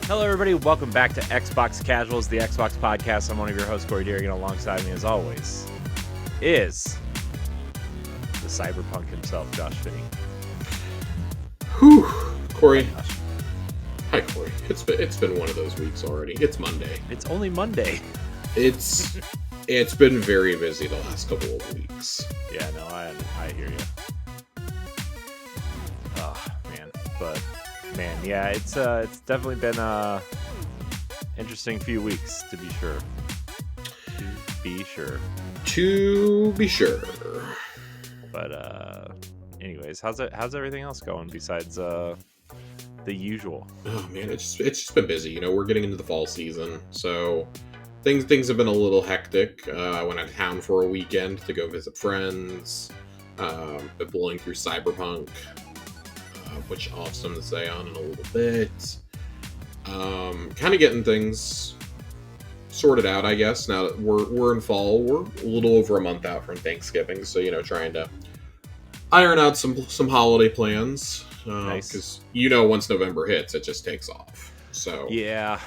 Hello, everybody. Welcome back to Xbox Casuals, the Xbox podcast. I'm one of your hosts, Corey Deering, and alongside me, as always, is the Cyberpunk himself, Josh Finney. Whew, Corey. Hi, Josh. Hi, Corey. It's been one of those weeks already. It's Monday. It's only Monday. It's been very busy the last couple of weeks. Yeah, no, I hear you. Oh man, yeah, it's definitely been a interesting few weeks to be sure. To be sure. But anyways, how's everything else going besides the usual? Oh man, it's just been busy. You know, we're getting into the fall season, so things have been a little hectic. I went out of town for a weekend to go visit friends. Been blowing through Cyberpunk, which I'll have something to say on in a little bit. Kind of getting things sorted out, I guess. Now that we're in fall, we're a little over a month out from Thanksgiving, so trying to iron out some holiday plans. Nice. Because once November hits, it just takes off. So yeah,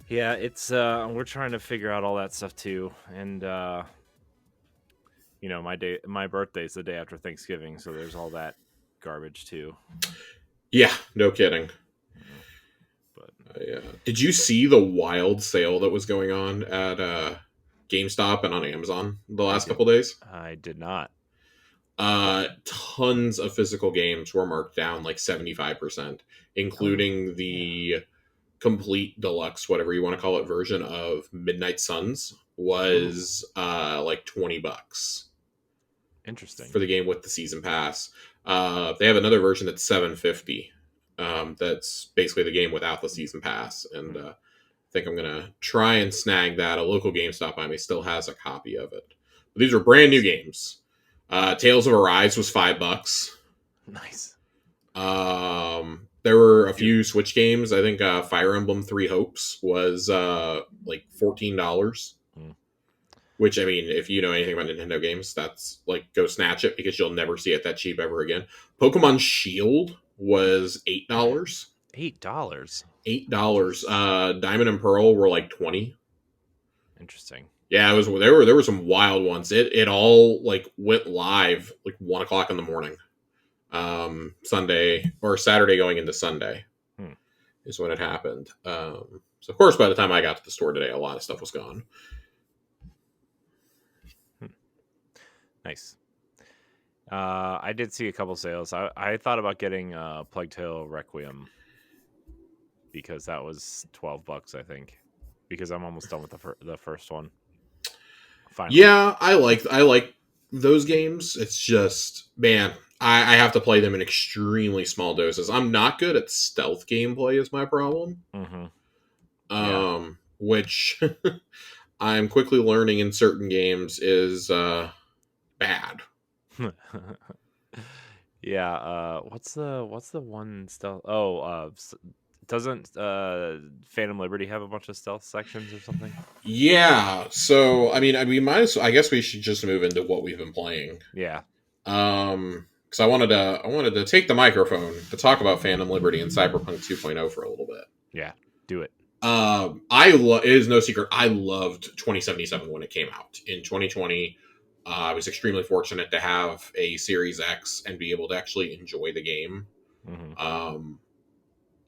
it's we're trying to figure out all that stuff too, and my birthday's the day after Thanksgiving, so there's all that garbage too. Yeah, no kidding. But did you see the wild sale that was going on at GameStop and on Amazon the last couple days? I did not. Tons of physical games were marked down like 75%, including the complete deluxe, whatever you want to call it, version of Midnight Suns was like $20. Interesting. For the game with the season pass. They have another version that's $7.50. That's basically the game without the season pass, and I think I'm gonna try and snag that. A local GameStop by me still has a copy of it. But these are brand new games. Tales of Arise was $5. Nice. There were a few Switch games. I think Fire Emblem Three Hopes was like $14. Which, I mean, if you know anything about Nintendo games, that's like, go snatch it because you'll never see it that cheap ever again. Pokemon Shield was $8. $8. $8. Diamond and Pearl were like $20. Interesting. Yeah, it was. There were some wild ones. It all like went live like 1:00 in the morning, Sunday or Saturday going into Sunday, is when it happened. So of course, by the time I got to the store today, a lot of stuff was gone. Nice. I did see a couple sales. I thought about getting Plague Tale Requiem because that was $12, I think, because I'm almost done with the first one. Finally. Yeah, I like those games. It's just, man, I have to play them in extremely small doses. I'm not good at stealth gameplay is my problem. Which I'm quickly learning in certain games is bad. Yeah. What's the one stealth? Doesn't Phantom Liberty have a bunch of stealth sections or something? Yeah. So I guess we should just move into what we've been playing. Yeah. Because I wanted to take the microphone to talk about Phantom Liberty and Cyberpunk 2.0 for a little bit. Yeah. Do it. It is no secret I loved 2077 when it came out in 2020. I was extremely fortunate to have a Series X and be able to actually enjoy the game.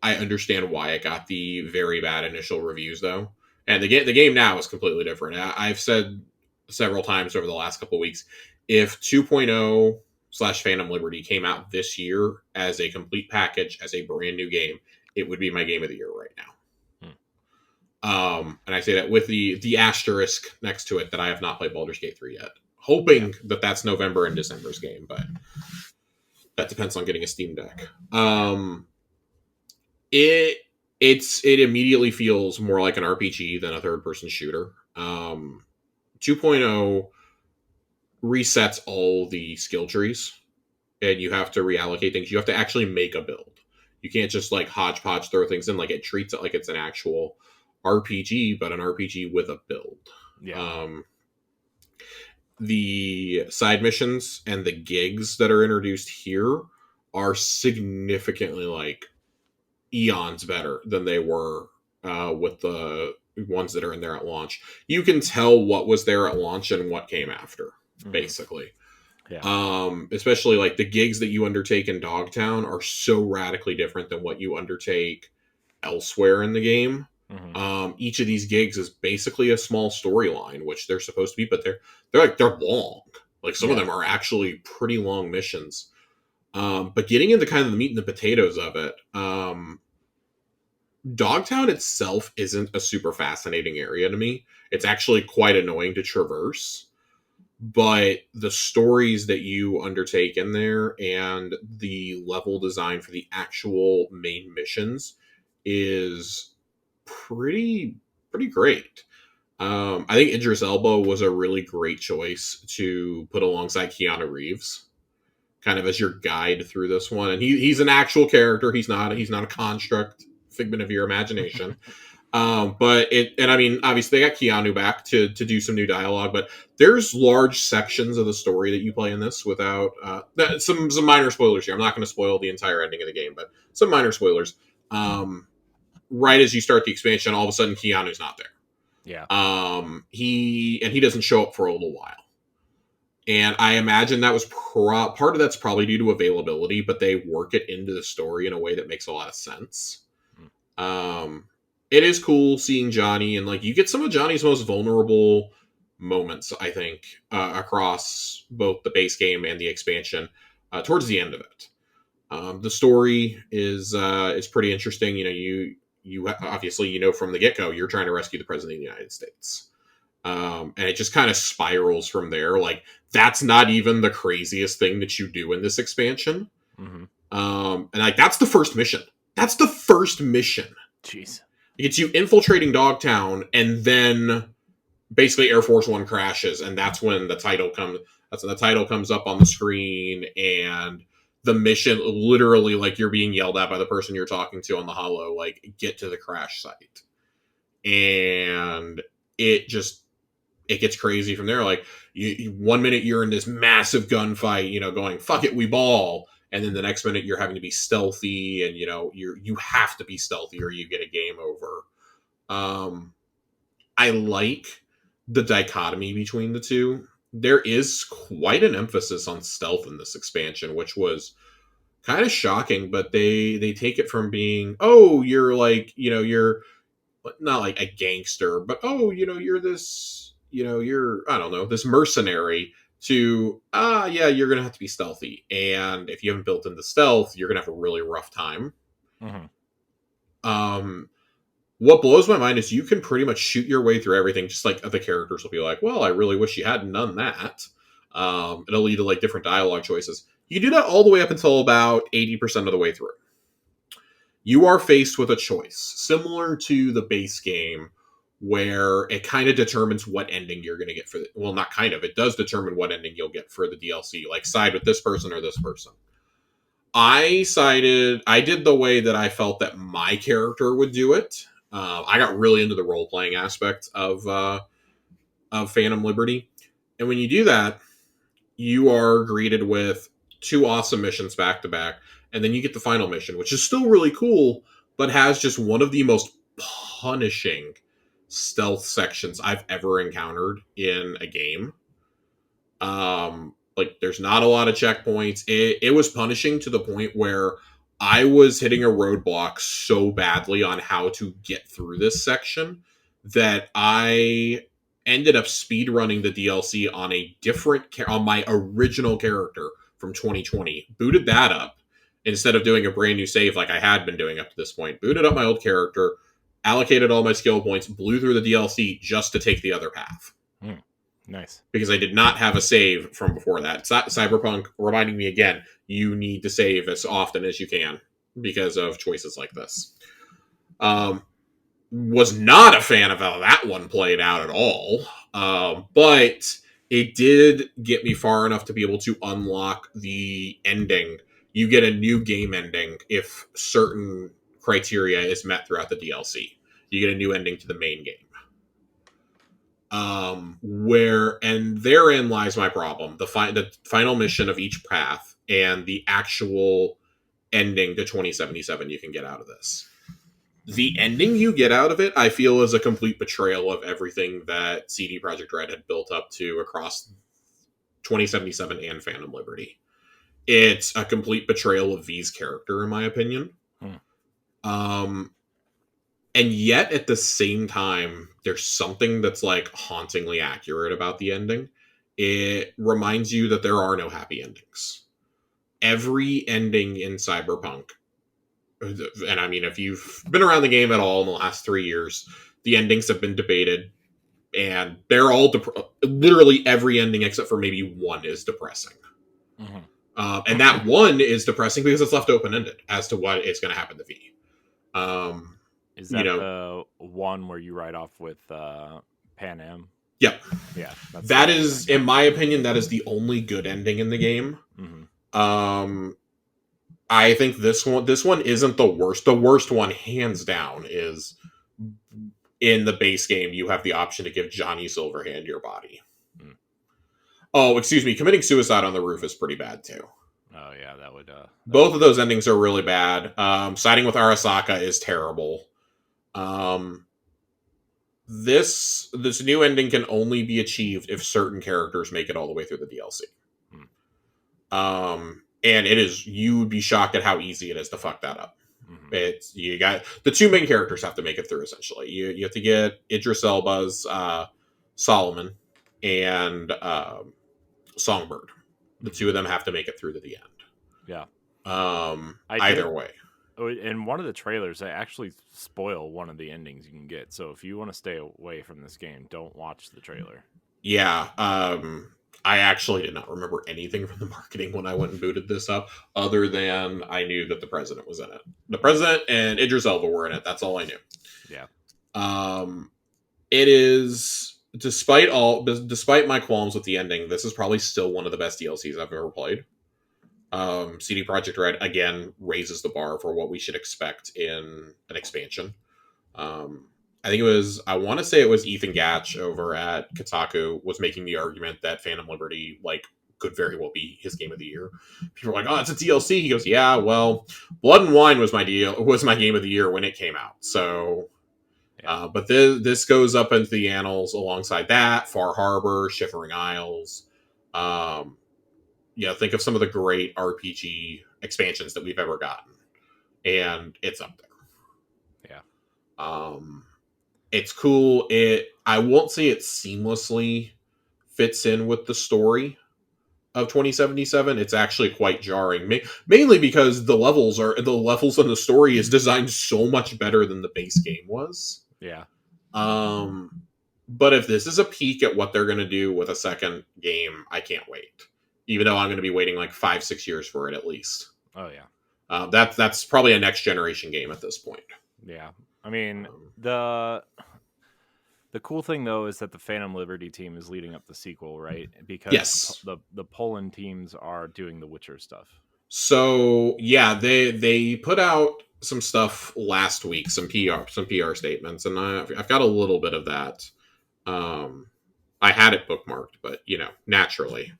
I understand why it got the very bad initial reviews, though. And the game now is completely different. I've said several times over the last couple of weeks, if 2.0 / Phantom Liberty came out this year as a complete package, as a brand new game, it would be my game of the year right now. And I say that with the asterisk next to it that I have not played Baldur's Gate 3 yet. Hoping that that's November and December's game, but that depends on getting a Steam Deck. It immediately feels more like an RPG than a third-person shooter. 2.0 resets all the skill trees, and you have to reallocate things. You have to actually make a build. You can't just like hodgepodge throw things in. Like, it treats it like it's an actual RPG, but an RPG with a build. Yeah. The side missions and the gigs that are introduced here are significantly like eons better than they were with the ones that are in there at launch. You can tell what was there at launch and what came after, Hmm. basically. Yeah. Especially like the gigs that you undertake in Dogtown are so radically different than what you undertake elsewhere in the game. Hmm. Each of these gigs is basically a small storyline, which they're supposed to be, but they're long. Like some of Yeah. them are actually pretty long missions. But getting into kind of the meat and the potatoes of it, Dogtown itself isn't a super fascinating area to me. It's actually quite annoying to traverse. But the stories that you undertake in there and the level design for the actual main missions is pretty pretty great. I think Idris Elba was a really great choice to put alongside Keanu Reeves, kind of as your guide through this one. And he's an actual character. He's not a construct, figment of your imagination. But it, and I mean, obviously they got Keanu back to do some new dialogue, but there's large sections of the story that you play in this without some minor spoilers here. I'm not going to spoil the entire ending of the game, but some minor spoilers. Um, right as you start the expansion, all of a sudden Keanu's not there. Yeah. He doesn't show up for a little while. And I imagine that was part of that's probably due to availability, but they work it into the story in a way that makes a lot of sense. Mm. Um, it is cool seeing Johnny, and like you get some of Johnny's most vulnerable moments, I think, across both the base game and the expansion towards the end of it. The story is pretty interesting. You know, you obviously from the get go you're trying to rescue the president of the United States. And it just kind of spirals from there. Like that's not even the craziest thing that you do in this expansion. Hmm. And like that's the first mission. That's the first mission. Jeez. It's you infiltrating Dogtown, and then basically Air Force One crashes, and that's when the title comes. That's when the title comes up on the screen, and the mission literally like you're being yelled at by the person you're talking to on the holo, like get to the crash site, and it just it gets crazy from there. Like one minute you're in this massive gunfight, going fuck it, we ball, and then the next minute you're having to be stealthy, and you have to be stealthy or you get a game over. Um, I like the dichotomy between the two. There is quite an emphasis on stealth in this expansion, which was kind of shocking. But they take it from being you're like you're not like a gangster, but you're this, you're I don't know, this mercenary to yeah, you're gonna have to be stealthy, and if you haven't built in the stealth, you're gonna have a really rough time. Hmm. Um, what blows my mind is you can pretty much shoot your way through everything, just like the characters will be like, well, I really wish you hadn't done that. It'll lead to like different dialogue choices. You do that all the way up until about 80% of the way through. You are faced with a choice similar to the base game where it kind of determines what ending you're going to get for the, well, not kind of, it does determine what ending you'll get for the DLC, like side with this person or this person. I did the way that I felt that my character would do it. I got really into the role playing aspect of Phantom Liberty, and when you do that, you are greeted with two awesome missions back to back, and then you get the final mission, which is still really cool, but has just one of the most punishing stealth sections I've ever encountered in a game. Like there's not a lot of checkpoints. It was punishing to the point where I was hitting a roadblock so badly on how to get through this section that I ended up speed running the DLC on on my original character from 2020. Booted that up instead of doing a brand new save like I had been doing up to this point. Booted up my old character, allocated all my skill points, blew through the DLC just to take the other path Mm. Nice. because I did not have a save from before that. Cyberpunk reminding me again, you need to save as often as you can because of choices like this. Was not a fan of how that one played out at all, but it did get me far enough to be able to unlock the ending. You get a new game ending if certain criteria is met throughout the DLC. You get a new ending to the main game. Where and therein lies my problem: the final mission of each path and the actual ending to 2077 you can get out of this. The ending you get out of it, I feel, is a complete betrayal of everything that CD Projekt Red had built up to across 2077 and Phantom Liberty. It's a complete betrayal of V's character, in my opinion. Um, and yet, at the same time, there's something that's like hauntingly accurate about the ending. It reminds you that there are no happy endings. Every ending in Cyberpunk, and I mean, if you've been around the game at all in the last 3 years, the endings have been debated, and they're all literally every ending except for maybe one is depressing. And that one is depressing because it's left open ended as to what is going to happen to V. Is that the one where you ride off with Pan Am? Yep. Yeah. That is, in my opinion, that is the only good ending in the game. I think this one isn't the worst. The worst one, hands down, is in the base game. You have the option to give Johnny Silverhand your body. Oh, excuse me. Committing suicide on the roof is pretty bad too. Oh yeah, that would. Both of those endings are really bad. Siding with Arasaka is terrible. This new ending can only be achieved if certain characters make it all the way through the DLC. And you would be shocked at how easy it is to fuck that up. You got the two main characters have to make it through essentially. You have to get Idris Elba's Solomon and Songbird. The two of them have to make it through to the end. Yeah. Either way. In one of the trailers, they actually spoil one of the endings you can get. So if you want to stay away from this game, don't watch the trailer. Yeah. I actually did not remember anything from the marketing when I went and booted this up, other than I knew that the president was in it. The president and Idris Elba were in it. That's all I knew. Yeah. It is, despite my qualms with the ending, this is probably still one of the best DLCs I've ever played. CD Projekt Red again raises the bar for what we should expect in an expansion. I want to say it was Ethan Gatch over at Kotaku was making the argument that Phantom Liberty could very well be his game of the year. People are like, "Oh, it's a DLC." He goes, "Yeah, well, Blood and Wine was my game of the year when it came out." So, but this goes up into the annals alongside that, Far Harbor, Shivering Isles. Think of some of the great RPG expansions that we've ever gotten, and it's up there. Yeah. It's cool. I won't say it seamlessly fits in with the story of 2077. It's actually quite jarring, mainly because the levels and the story is designed so much better than the base game was. Yeah. But if this is a peek at what they're going to do with a second game, I can't wait. Even though I'm going to be waiting 5-6 years for it at least. Oh yeah. That's probably a next generation game at this point. Yeah. I mean, the cool thing though is that the Phantom Liberty team is leading up the sequel, right? Because yes. the Poland teams are doing the Witcher stuff. So yeah, they put out some stuff last week, some PR statements, and I've got a little bit of that. I had it bookmarked, but naturally.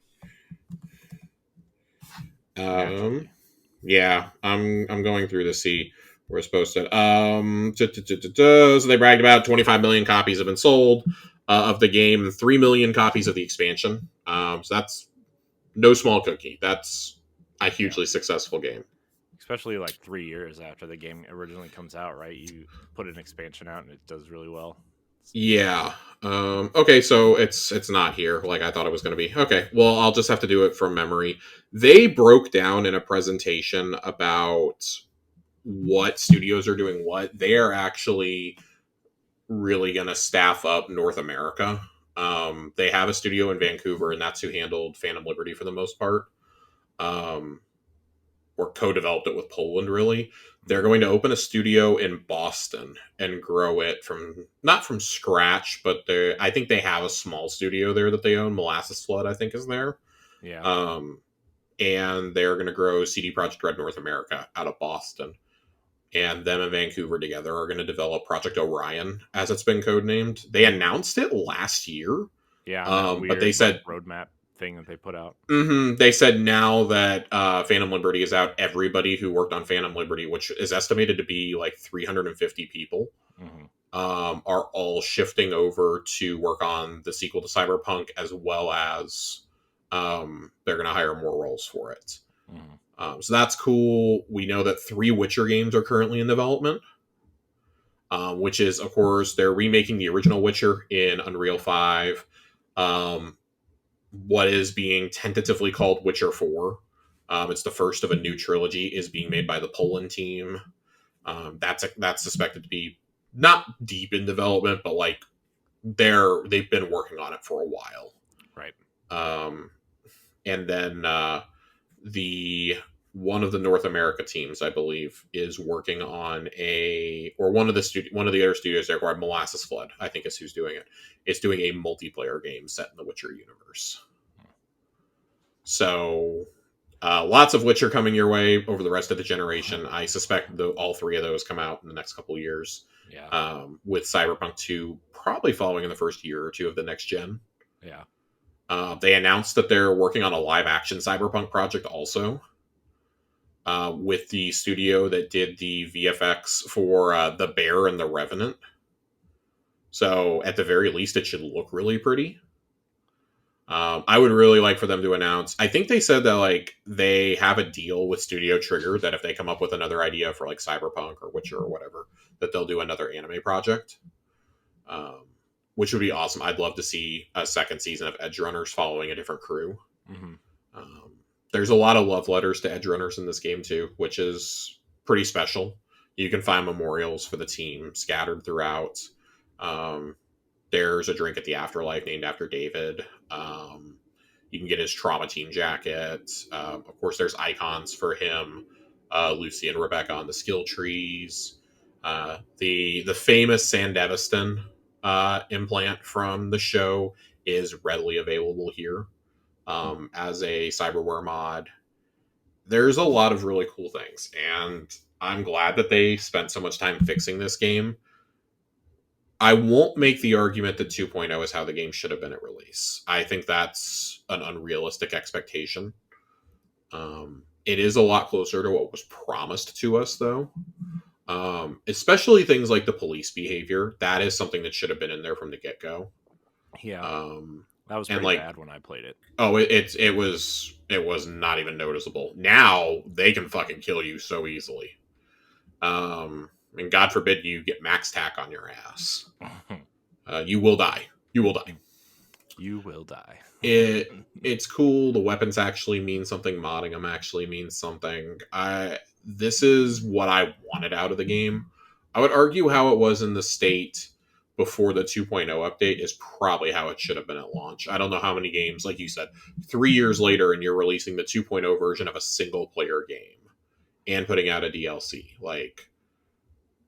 Yeah, I'm going through to see. We're supposed to. So they bragged about 25 million copies have been sold of the game, 3 million copies of the expansion. So that's no small cookie. That's a hugely successful game. Especially 3 years after the game originally comes out, right? You put an expansion out and it does really well. Yeah. Okay, so it's not here like I thought it was going to be. Okay, well, I'll just have to do it from memory. They broke down in a presentation about what studios are doing what. They are actually really going to staff up North America. They have a studio in Vancouver, and that's who handled Phantom Liberty for the most part. Or co-developed it with Poland, really. They're going to open a studio in Boston and grow it not from scratch, but I think they have a small studio there that they own. Molasses Flood, I think, is there. Yeah. And they're going to grow CD Projekt Red North America out of Boston. And them and Vancouver together are going to develop Project Orion, as it's been codenamed. They announced it last year. Yeah, but they said roadmap thing that they put out. They said now that Phantom Liberty is out, everybody who worked on Phantom Liberty, which is estimated to be like 350 people, Mm-hmm. are all shifting over to work on the sequel to Cyberpunk, as well as they're going to hire more roles for it. Mm-hmm. So that's cool. We know that 3 Witcher games are currently in development, which is, of course, they're remaking the original Witcher in Unreal 5. What is being tentatively called Witcher 4. It's the first of a new trilogy, is being made by the Poland team. That's suspected to be not deep in development, but like they've been working on it for a while. Right. And then the one of the North America teams, I believe, is working on one of the other studios there, acquired Molasses Flood, I think is who's doing it. It's doing a multiplayer game set in the Witcher universe. So lots of Witcher coming your way over the rest of the generation. I suspect all 3 of those come out in the next couple of years. Yeah. With Cyberpunk 2 probably following in the first year or 2 of the next gen. Yeah. They announced that they're working on a live action Cyberpunk project also, with the studio that did the VFX for The Bear and The Revenant. So at the very least, it should look really pretty. I would really like for them to announce. I think they said that like they have a deal with Studio Trigger that if they come up with another idea for like Cyberpunk or Witcher or whatever, that they'll do another anime project, which would be awesome. I'd love to see a second season of Edge Runners following a different crew. Mm-hmm. There's a lot of love letters to Edge Runners in this game too, which is pretty special. You can find memorials for the team scattered throughout. There's a drink at the Afterlife named after David. You can get his Trauma Team jacket. Of course, there's icons for him, Lucy and Rebecca on the skill trees. The famous Sandevistan implant from the show is readily available here as a cyberware mod. There's a lot of really cool things, and I'm glad that they spent so much time fixing this game. I won't make the argument that 2.0 is how the game should have been at release. I think that's an unrealistic expectation. It is a lot closer to what was promised to us, though. Especially things like the police behavior. That is something that should have been in there from the get-go. Yeah. That was pretty bad when I played it. Oh, it was not even noticeable. Now they can fucking kill you so easily. And God forbid you get max tack on your ass. You will die. You will die. You will die. It's cool. The weapons actually mean something. Modding them actually means something. This is what I wanted out of the game. I would argue how it was in the state before the 2.0 update is probably how it should have been at launch. I don't know how many games, like you said, 3 years later and you're releasing the 2.0 version of a single player game and putting out a DLC.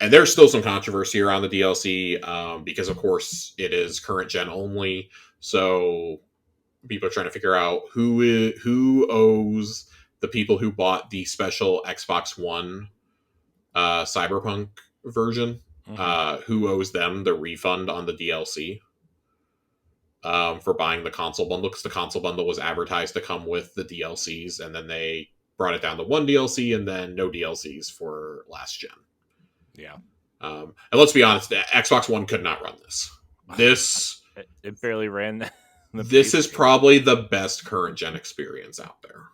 And there's still some controversy around the DLC because, of course, it is current gen only. So people are trying to figure out who owes the people who bought the special Xbox One Cyberpunk version. Who owes them the refund on the DLC for buying the console bundle, because the console bundle was advertised to come with the DLCs, and then they brought it down to 1 DLC and then no DLCs for last gen. Yeah. And let's be honest, the Xbox One could not run this. It barely ran. This is probably the best current gen experience out there.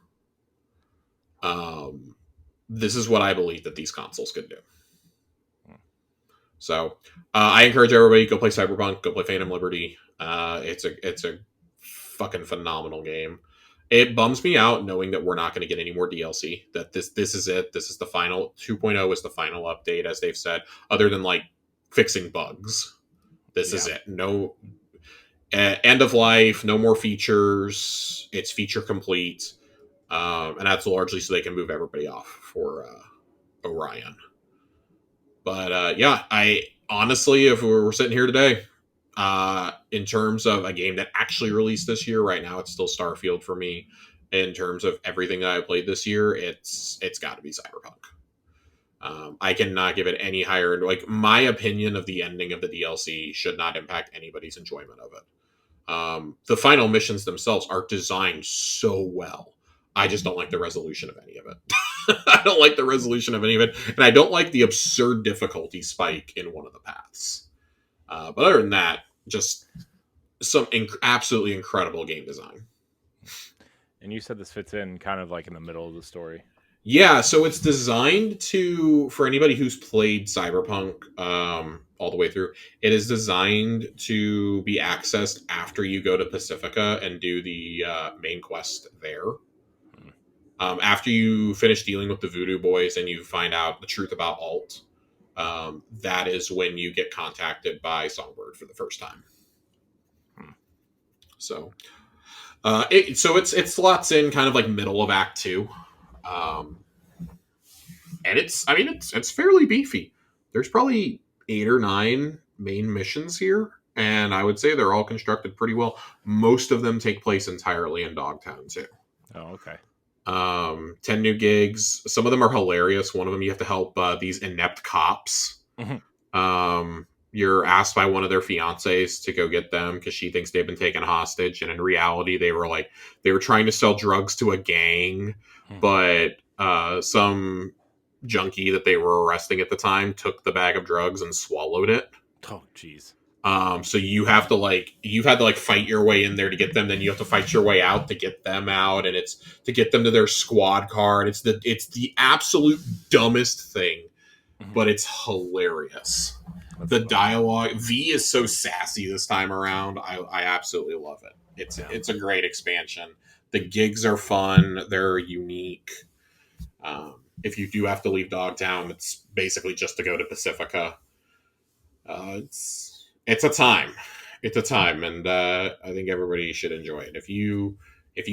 This is what I believe that these consoles could do. So I encourage everybody, go play Cyberpunk, go play Phantom Liberty. It's a fucking phenomenal game. It bums me out knowing that we're not going to get any more DLC. That this is it. This is the final 2.0 is the final update, as they've said. Other than like fixing bugs, this is it. No end of life. No more features. It's feature complete, and that's largely so they can move everybody off for Orion. But I honestly, if we're sitting here today, in terms of a game that actually released this year, right now it's still Starfield for me. In terms of everything that I played this year, it's got to be Cyberpunk. I cannot give it any higher. Like, my opinion of the ending of the DLC should not impact anybody's enjoyment of it. The final missions themselves are designed so well. I just don't like the resolution of any of it. I don't like the resolution of any of it, and I don't like the absurd difficulty spike in one of the paths. But other than that, just some absolutely incredible game design. And you said this fits in kind of like in the middle of the story. Yeah, so it's designed for anybody who's played Cyberpunk all the way through. It is designed to be accessed after you go to Pacifica and do the main quest there. After you finish dealing with the Voodoo Boys and you find out the truth about Alt, that is when you get contacted by Songbird for the first time. So, it slots in kind of like middle of Act 2. And it's fairly beefy. There's probably 8 or 9 main missions here, and I would say they're all constructed pretty well. Most of them take place entirely in Dogtown too. Oh, okay. 10 new gigs. Some of them are hilarious. One of them you have to help these inept cops. You're asked by one of their fiancés to go get them because she thinks they've been taken hostage, and in reality they were trying to sell drugs to a gang, but some junkie that they were arresting at the time took the bag of drugs and swallowed it. Oh, jeez. So you've had to fight your way in there to get them. Then you have to fight your way out to get them out, and it's to get them to their squad car. And it's the absolute dumbest thing, but it's hilarious. The dialogue, V is so sassy this time around. I absolutely love it. It's a great expansion. The gigs are fun. They're unique. If you do have to leave Dogtown, it's basically just to go to Pacifica. It's a time. It's a time, and I think everybody should enjoy it. If you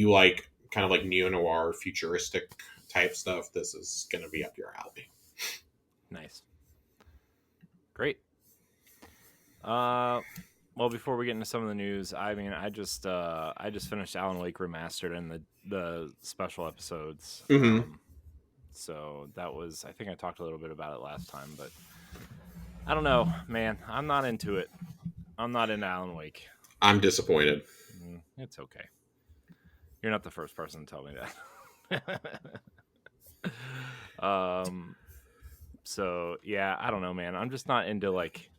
like kind of like neo-noir, futuristic type stuff, this is going to be up your alley. Nice. Great. Well, before we get into some of the news, I mean, I just finished Alan Wake Remastered and the special episodes. So that was, I think I talked a little bit about it last time, but I don't know, man. I'm not into it. I'm not into Alan Wake. I'm disappointed. It's okay. You're not the first person to tell me that. So yeah, I don't know, man. I'm just not into like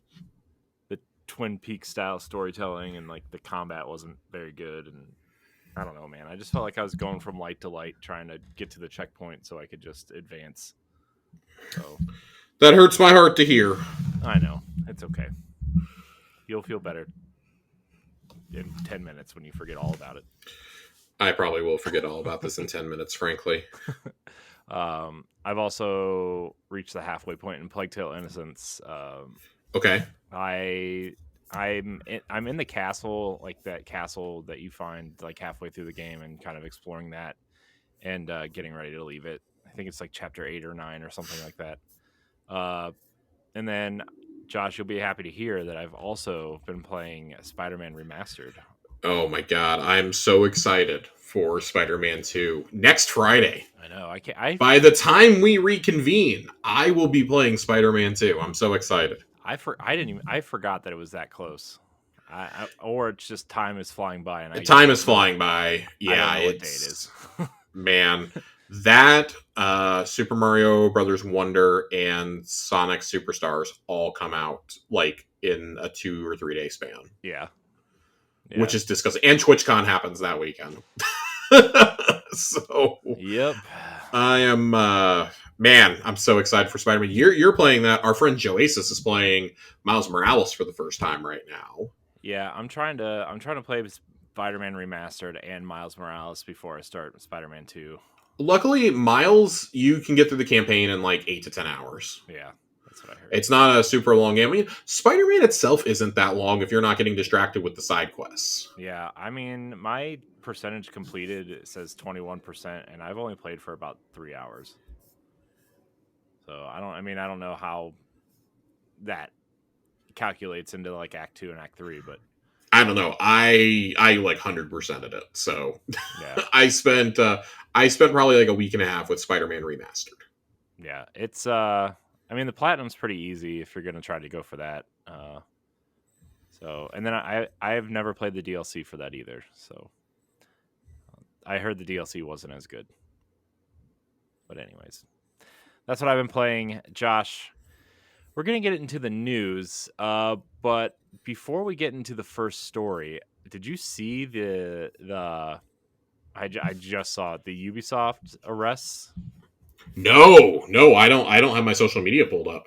the Twin Peaks style storytelling, and like the combat wasn't very good, and I don't know, man. I just felt like I was going from light to light, trying to get to the checkpoint so I could just advance. So that hurts my heart to hear. I know. It's okay. You'll feel better in 10 minutes when you forget all about it. I probably will forget all about this in 10 minutes, frankly. I've also reached the halfway point in Plague Tale Innocence. Okay. I'm in the castle, like that castle that you find like halfway through the game, and kind of exploring that and getting ready to leave it. I think it's like chapter 8 or 9 or something like that. And then, Josh, you'll be happy to hear that I've also been playing Spider-Man Remastered. Oh my god, I'm so excited for Spider-Man 2 next Friday. I know. By the time we reconvene, I will be playing Spider-Man 2. I'm so excited. I forgot that it was that close. Or it's just time is flying by, and time is flying by. Yeah, I don't know what day it is. Man, that Super Mario Brothers Wonder and Sonic Superstars all come out like in a 2 or 3 day span. Yeah. Which is disgusting. And TwitchCon happens that weekend. So yep. I am man, I'm so excited for Spider-Man. You're playing that. Our friend Joasis is playing Miles Morales for the first time right now. Yeah, I'm trying to play Spider-Man Remastered and Miles Morales before I start Spider-Man 2. Luckily, Miles, you can get through the campaign in like 8 to 10 hours. Yeah, that's what I heard. It's not a super long game. I mean, Spider-Man itself isn't that long if you're not getting distracted with the side quests. Yeah, I mean, my percentage completed, it says 21%, and I've only played for about 3 hours. So I don't know how that calculates into like Act 2 and Act 3, but I don't know. I like 100%ed it. So yeah. I spent probably like a week and a half with Spider-Man Remastered. Yeah, it's I mean, the platinum's pretty easy if you're going to try to go for that. So, and then I have never played the DLC for that either. So I heard the DLC wasn't as good. But anyways, that's what I've been playing. Josh, we're gonna get into the news. But before we get into the first story, did you see I just saw it, the Ubisoft arrests? No, I don't have my social media pulled up.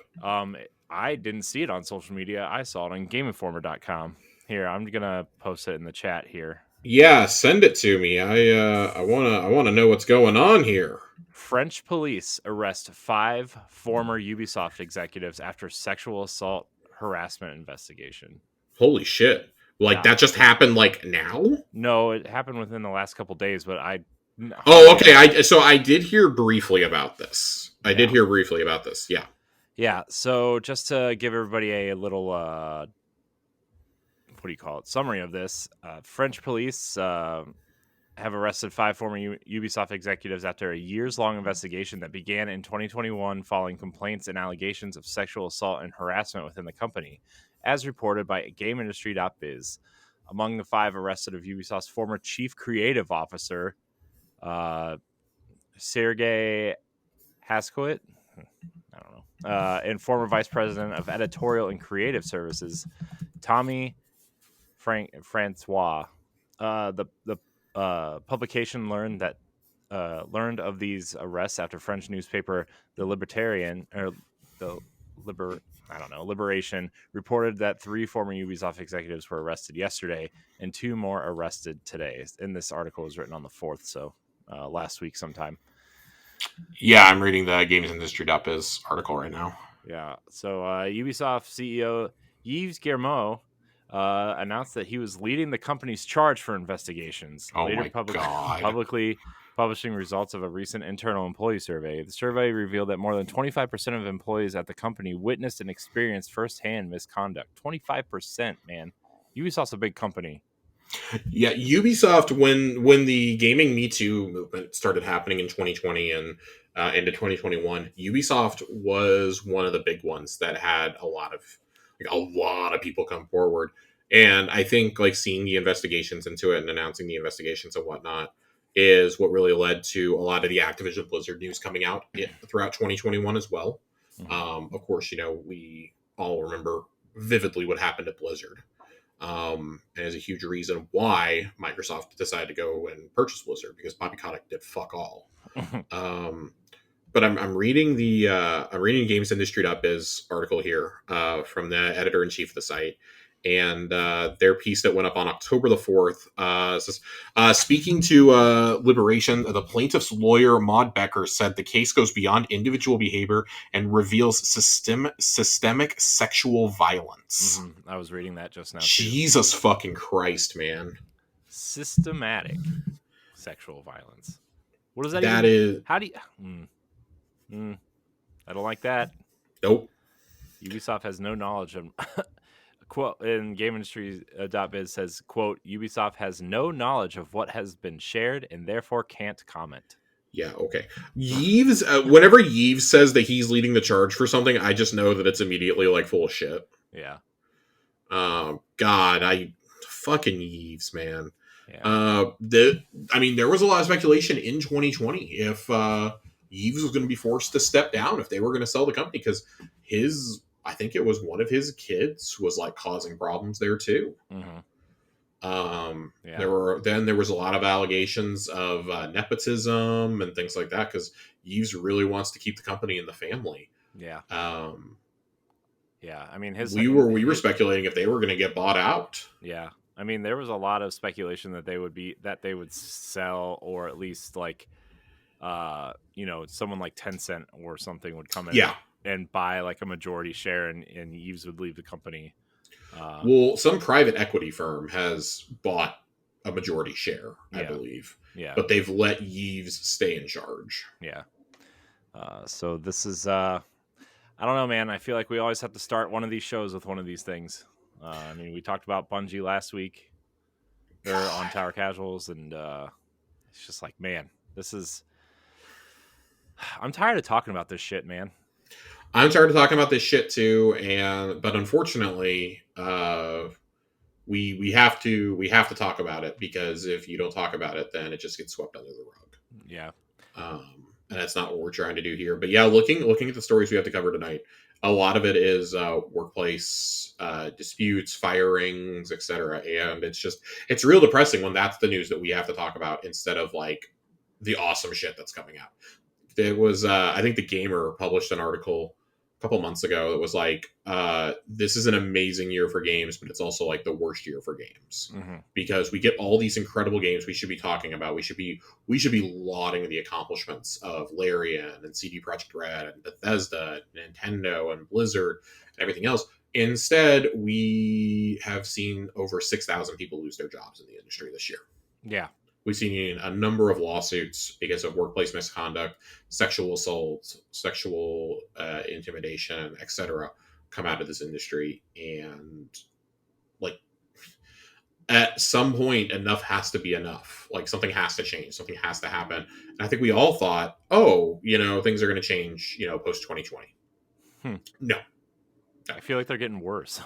I didn't see it on social media. I saw it on GameInformer.com. Here, I'm gonna post it in the chat here. Yeah, send it to me. I wanna know what's going on here. French police arrest 5 former Ubisoft executives after sexual assault harassment investigation. Holy shit! Like Yeah. that just happened like now? No, it happened within the last couple days, but Oh, hardly. okay. I did hear briefly about this. I did Yeah. hear briefly about this. Yeah. Yeah. So just to give everybody a little what do you call it? Summary of this. French police have arrested 5 former Ubisoft executives after a years-long investigation that began in 2021 following complaints and allegations of sexual assault and harassment within the company, as reported by GameIndustry.biz. Among the 5 arrested of Ubisoft's former chief creative officer, Sergei Haskowit, I don't know, and former vice president of editorial and creative services, Tommy Francois. The publication learned of these arrests after French newspaper The Libertarian or the Liber I don't know Liberation reported that 3 former Ubisoft executives were arrested yesterday and 2 more arrested today. And this article was written on the 4th, so last week sometime. Yeah, I'm reading the gamesindustry.biz article right now. Yeah. So Ubisoft CEO Yves Guillemot announced that he was leading the company's charge for investigations, Oh later my god. publicly publishing results of a recent internal employee survey. The survey revealed that more than 25% of employees at the company witnessed and experienced firsthand misconduct. 25%, man. Ubisoft's a big company. Yeah, Ubisoft when the gaming Me Too movement started happening in 2020 and into 2021, Ubisoft was one of the big ones that had a lot of people come forward. And I think like seeing the investigations into it and announcing the investigations and whatnot is what really led to a lot of the Activision Blizzard news coming out throughout 2021 as well. Of course, we all remember vividly what happened at Blizzard. And is a huge reason why Microsoft decided to go and purchase Blizzard because Bobby Kotick did fuck all. Um, but I'm reading I'm reading GamesIndustry.biz article here from the editor in chief of the site, and their piece that went up on October the 4th says, speaking to Liberation, the plaintiff's lawyer Maud Becker said the case goes beyond individual behavior and reveals systemic sexual violence. Mm-hmm. I was reading that just now too. Jesus fucking Christ, man! Systematic sexual violence. What does that That even? is How do you? I don't like that. nope. Ubisoft has no knowledge of quote in GameIndustry.biz says, quote, Ubisoft has no knowledge of what has been shared and therefore can't comment. Yeah, okay. Yves, whenever Yves says that he's leading the charge for something, I just know that it's immediately like full of shit. Yeah. God, I fucking Yves, man. Yeah. There was a lot of speculation in 2020 if Yves was going to be forced to step down if they were going to sell the company because I think it was one of his kids was like causing problems there too. Mm-hmm. Yeah. There was a lot of allegations of nepotism and things like that because Yves really wants to keep the company in the family. Yeah. Yeah. I mean, we were speculating if they were going to get bought out. Yeah. I mean, there was a lot of speculation that they would sell, or at least like, someone like Tencent or something would come in and buy like a majority share, and Yves would leave the company. Well, some private equity firm has bought a majority share, I believe. Yeah. But they've let Yves stay in charge. Yeah. So this is, I don't know, man. I feel like we always have to start one of these shows with one of these things. I mean, we talked about Bungie last week. They're on Tower Casuals, and it's just like, man, I'm tired of talking about this shit, man. I'm tired of talking about this shit too, but unfortunately, we have to talk about it, because if you don't talk about it, then it just gets swept under the rug. Yeah. And that's not what we're trying to do here. But yeah, looking at the stories we have to cover tonight, a lot of it is workplace disputes, firings, etc. And it's real depressing when that's the news that we have to talk about, instead of like the awesome shit that's coming out. It was I think the Gamer published an article a couple months ago that was like, this is an amazing year for games, but it's also like the worst year for games, because we get all these incredible games we should be talking about. We should be lauding the accomplishments of Larian and CD Projekt Red and Bethesda, and Nintendo and Blizzard and everything else. Instead, we have seen over 6,000 people lose their jobs in the industry this year. Yeah. We've seen a number of lawsuits because of workplace misconduct, sexual assault, sexual intimidation, etc., come out of this industry. And like, at some point, enough has to be enough. Like, something has to change. Something has to happen. And I think we all thought, oh, things are going to change, post 2020. No. I feel like they're getting worse.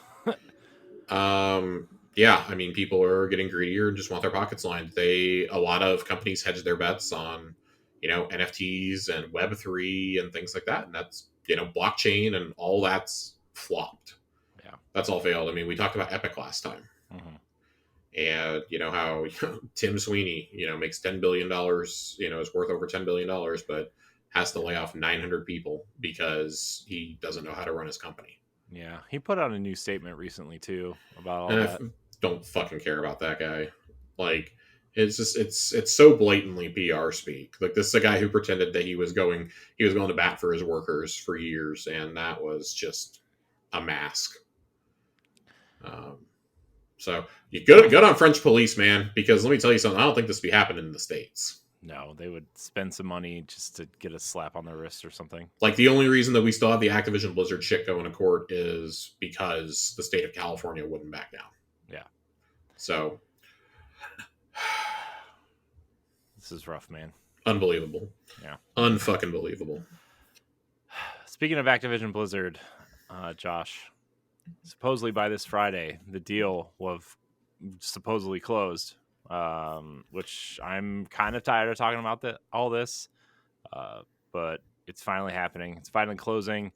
Yeah, I mean, people are getting greedier and just want their pockets lined. A lot of companies hedge their bets on, NFTs and Web3 and things like that. And that's, blockchain and all that's flopped. Yeah. That's all failed. I mean, we talked about Epic last time. And, how Tim Sweeney, makes $10 billion, is worth over $10 billion, but has to lay off 900 people because he doesn't know how to run his company. Yeah, he put out a new statement recently too about all that. Don't fucking care about that guy. Like, it's just it's so blatantly PR speak. Like, this is a guy who pretended that he was going to bat for his workers for years, and that was just a mask. So you good on French police, man, because let me tell you something. I don't think this would be happening in the States. No, they would spend some money just to get a slap on their wrist or something. Like, the only reason that we still have the Activision Blizzard shit going to court is because the state of California wouldn't back down. Yeah. So this is rough, man. Unbelievable. Yeah. Unfucking believable. Speaking of Activision Blizzard, Josh, supposedly by this Friday, the deal will have supposedly closed. Which I'm kind of tired of talking about all this, but it's finally happening. It's finally closing.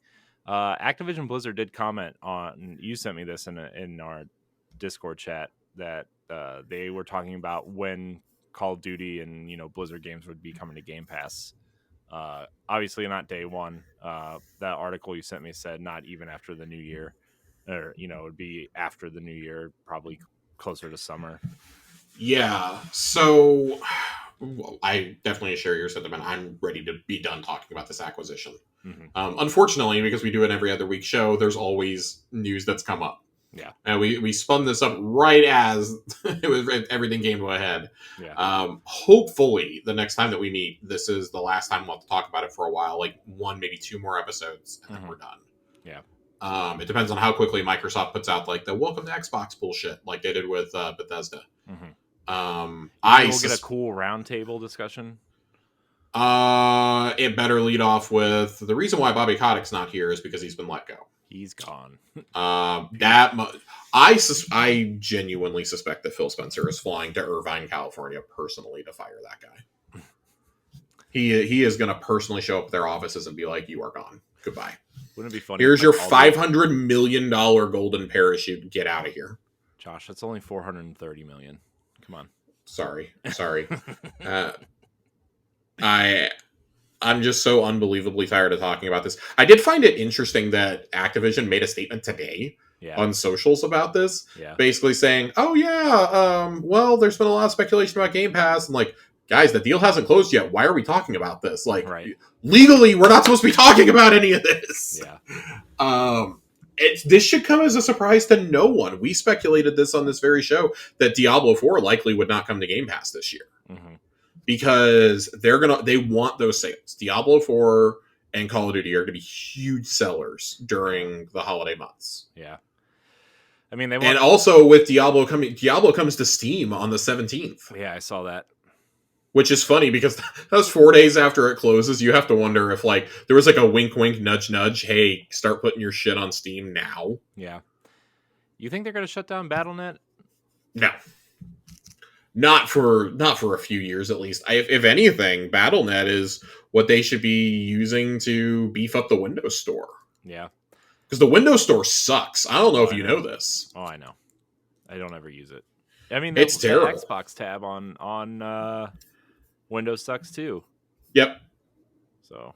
Activision Blizzard did comment on, you sent me this in our Discord chat, that they were talking about when Call of Duty and Blizzard games would be coming to Game Pass. Obviously not day one. That article you sent me said not even after the new year, or it would be after the new year, probably closer to summer. Yeah, so I definitely share your sentiment. I'm ready to be done talking about this acquisition. Unfortunately, because we do an every other week show, there's always news that's come up. Yeah, and we spun this up right as everything came to a head. Yeah. Hopefully, the next time that we meet, this is the last time we'll have to talk about it for a while, like one, maybe two more episodes, and then we're done. Yeah. It depends on how quickly Microsoft puts out like the welcome to Xbox bullshit, like they did with Bethesda. We'll get a cool roundtable discussion. It better lead off with the reason why Bobby Kotick's not here is because he's been let go. He's gone. I genuinely suspect that Phil Spencer is flying to Irvine, California, personally to fire that guy. He is going to personally show up at their offices and be like, "You are gone. Goodbye." Wouldn't it be funny? Here's your $500 million golden parachute. Get out of here, Josh. That's only $430 million. Come on. Sorry. I'm just so unbelievably tired of talking about this. I did find it interesting that Activision made a statement today on socials about this, basically saying, "Oh yeah, well, there's been a lot of speculation about Game Pass, and like, guys, the deal hasn't closed yet. Why are we talking about this? Like, legally, we're not supposed to be talking about any of this." Yeah. This should come as a surprise to no one. We speculated this on this very show that Diablo 4 likely would not come to Game Pass this year. Because they want those sales. Diablo 4 and Call of Duty are going to be huge sellers during the holiday months. Yeah. I mean, and also with Diablo comes to Steam on the 17th. Yeah, I saw that. Which is funny because that was 4 days after it closes. You have to wonder if like there was like a wink, wink, nudge, nudge. Hey, start putting your shit on Steam now. Yeah. You think they're going to shut down Battle.net? No, not for a few years at least. If anything, BattleNet is what they should be using to beef up the Windows Store, Yeah. because the Windows Store sucks. I don't know Oh, if I you know. know this. Oh, I know. I don't ever use it. I mean, It's the terrible. Xbox tab on Windows sucks too. Yep. So,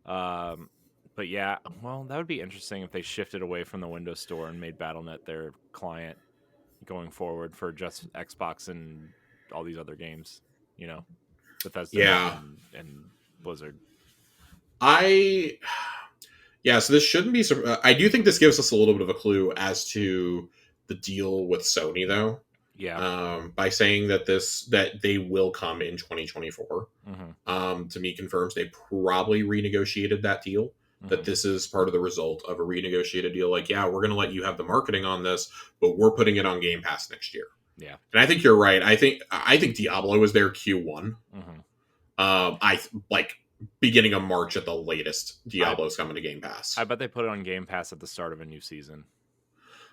um, but yeah, well, that would be interesting if they shifted away from the Windows Store and made BattleNet their client going forward for just Xbox and all these other games. You know, Bethesda Net Yeah. and Blizzard. I Yeah, so this shouldn't be. I do think this gives us a little bit of a clue as to the deal with Sony, though, Yeah. by saying that they will come in 2024. Mm-hmm. To me, confirms they probably renegotiated that deal. That Mm-hmm. this is part of the result of a renegotiated deal. Like, yeah, we're going to let you have the marketing on this, but we're putting it on Game Pass next year. Yeah. And I think you're right. I think Diablo was their Q1. Mm-hmm. I like beginning of March at the latest. Diablo's coming to Game Pass. I bet they put it on Game Pass at the start of a new season.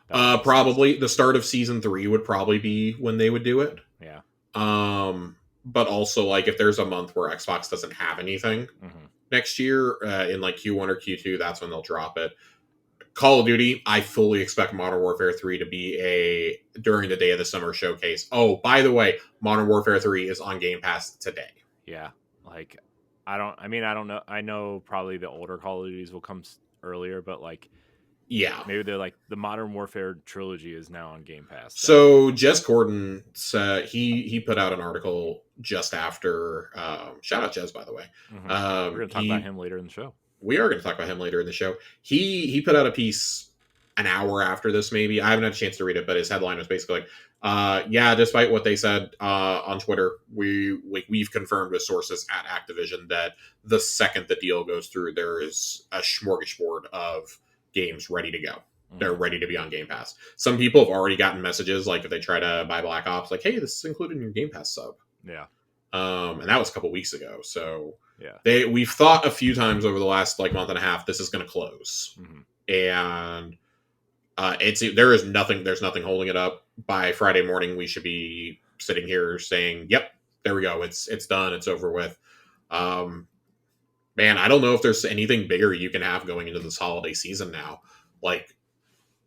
That would make Probably sense. the start of season 3 would probably be when they would do it. Yeah. But also, like, if there's a month where Xbox doesn't have anything Mm-hmm. next year, in like Q1 or Q2, that's when they'll drop it. Call of Duty, I fully expect Modern Warfare 3 to be during the day of the summer showcase. Oh, by the way, Modern Warfare 3 is on Game Pass today. Yeah. Like, I don't know. I know probably the older Call of Duties will come earlier, but like, Yeah. maybe they're like the Modern Warfare trilogy is now on Game Pass. So Jez Corden said he put out an article just after. Shout out Jez, by the way. Mm-hmm. We're going to talk about him later in the show. We are going to talk about him later in the show. He put out a piece an hour after this, maybe. I haven't had a chance to read it, but his headline was basically like, yeah, despite what they said on Twitter, we've confirmed with sources at Activision that the second the deal goes through, there is a smorgasbord of games ready to go. They're ready to be on Game Pass. Some people have already gotten messages, like if they try to buy Black Ops, like, hey, this is included in your Game Pass sub. Yeah. And that was a couple weeks ago. So yeah, we've thought a few times over the last like month and a half this is going to close, and there's nothing holding it up. By Friday morning, we should be sitting here saying, "Yep, there we go. It's done. It's over with." Man, I don't know if there's anything bigger you can have going into this holiday season now. Like,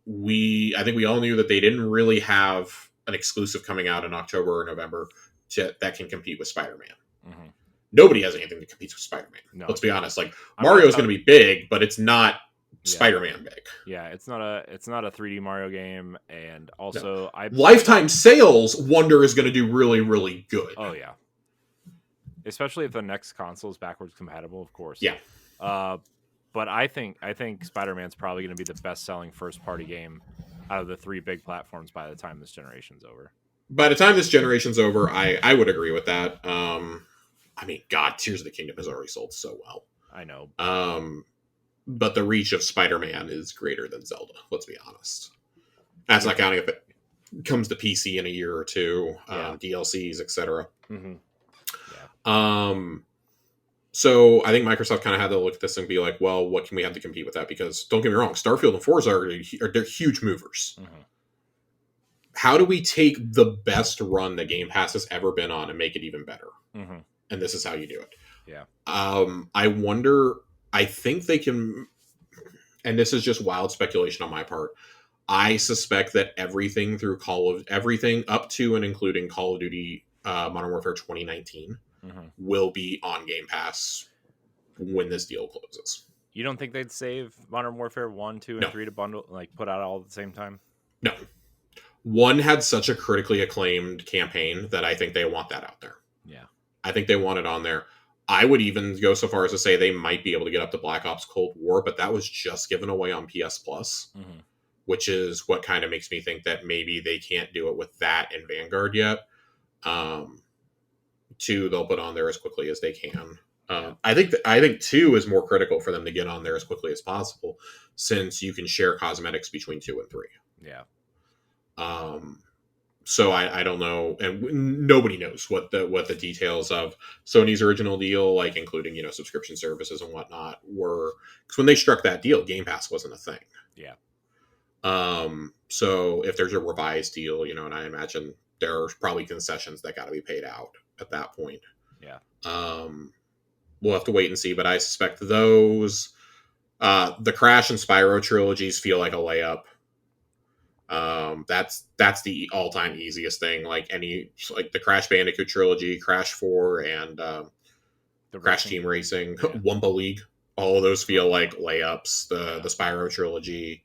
I think we all knew that they didn't really have an exclusive coming out in October or November that can compete with Spider-Man. Mm-hmm. Nobody has anything to compete with Spider-Man. No. Let's be honest. Like, Mario's going to be big, but it's not Spider-Man big. Yeah, it's not a 3D Mario game, and also lifetime sales, Wonder is going to do really, really good. Oh yeah, especially if the next console is backwards compatible, of course. Yeah. But I think Spider-Man's probably going to be the best-selling first-party game out of the 3 big platforms by the time this generation's over. By the time this generation's over, I would agree with that. I mean, God, Tears of the Kingdom has already sold so well. I know. But the reach of Spider-Man is greater than Zelda. Let's be honest. That's not counting if it comes to PC in a year or two, DLCs, etc. Mm-hmm. Yeah. So I think Microsoft kind of had to look at this and be like, well, what can we have to compete with that? Because don't get me wrong, Starfield and Forza they're huge movers. Mm-hmm. How do we take the best run that Game Pass has ever been on and make it even better? Mm-hmm. And this is how you do it. Yeah. I wonder. I think they can, and this is just wild speculation on my part. I suspect that everything up to and including Call of Duty Modern Warfare 2019 will be on Game Pass when this deal closes. You don't think they'd save Modern Warfare 1, 2, and 3 to bundle, like put out all at the same time? No. 1 had such a critically acclaimed campaign that I think they want that out there. Yeah. I think they want it on there. I would even go so far as to say they might be able to get up to Black Ops Cold War, but that was just given away on PS Plus, which is what kind of makes me think that maybe they can't do it with that and Vanguard yet. 2, they'll put on there as quickly as they can. I think 2 is more critical for them to get on there as quickly as possible, since you can share cosmetics between 2 and 3. Yeah. So I don't know, and nobody knows what the details of Sony's original deal, like including subscription services and whatnot, were. Because when they struck that deal, Game Pass wasn't a thing. Yeah. So if there's a revised deal, and I imagine there's probably concessions that got to be paid out at that point. Yeah. Um, we'll have to wait and see, but I suspect those, the Crash and Spyro trilogies feel like a layup. That's the all time easiest thing. Like the Crash Bandicoot trilogy, Crash 4, and The Crash racing. Team Racing, Yeah. Wumpa League. All of those feel like Wumpa. layups. The Yeah. the Spyro trilogy.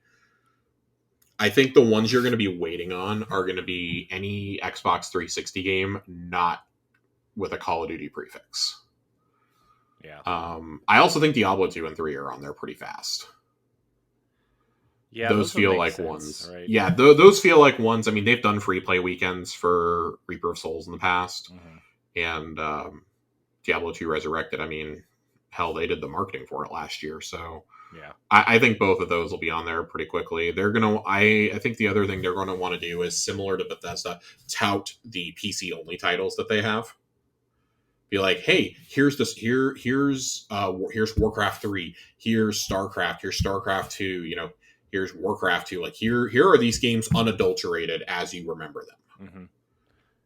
I think the ones you're going to be waiting on are going to be any Xbox 360 game not with a Call of Duty prefix. Yeah. I also think Diablo 2 and 3 are on there pretty fast. Yeah, Those would feel make like sense, ones. right? Yeah, those feel like ones. I mean, they've done free play weekends for Reaper of Souls in the past, and Diablo 2 Resurrected. I mean, hell, they did the marketing for it last year, so Yeah. I think both of those will be on there pretty quickly. They're gonna. I think the other thing they're going to want to do is similar to Bethesda, tout the PC only titles that they have. Be like, hey, here's this. Here's Warcraft 3. Here's StarCraft. Here's StarCraft 2. Here's Warcraft 2. Like here are these games unadulterated as you remember them,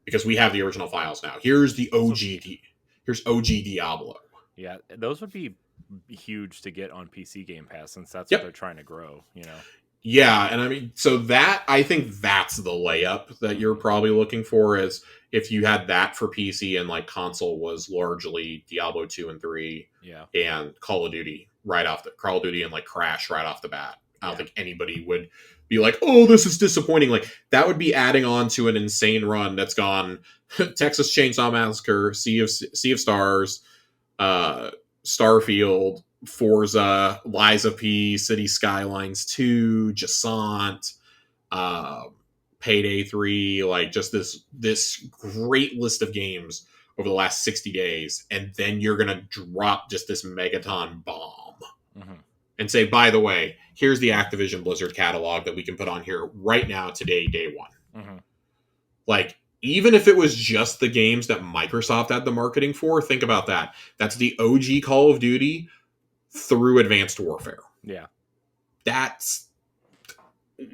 because we have the original files now. Here's the OG. Here's OG Diablo. Yeah, those would be huge to get on PC Game Pass, since that's Yep. what they're trying to grow. Yeah, and I mean, so that I think that's the layup that you're probably looking for, is if you had that for PC and like console was largely Diablo 2 and 3, Yeah. and Call of Duty Call of Duty and like Crash right off the bat. I don't Yeah. think anybody would be like, "Oh, this is disappointing." Like that would be adding on to an insane run that's gone Texas Chainsaw Massacre, Sea of Stars, Starfield, Forza, Lies of P, City Skylines 2, Jasant, Payday 3, like just this great list of games over the last 60 days, and then you're gonna drop just this megaton bomb and say, by the way, here's the Activision Blizzard catalog that we can put on here right now, today, day one. Like, even if it was just the games that Microsoft had the marketing for, think about that. That's the OG Call of Duty through Advanced Warfare. Yeah. That's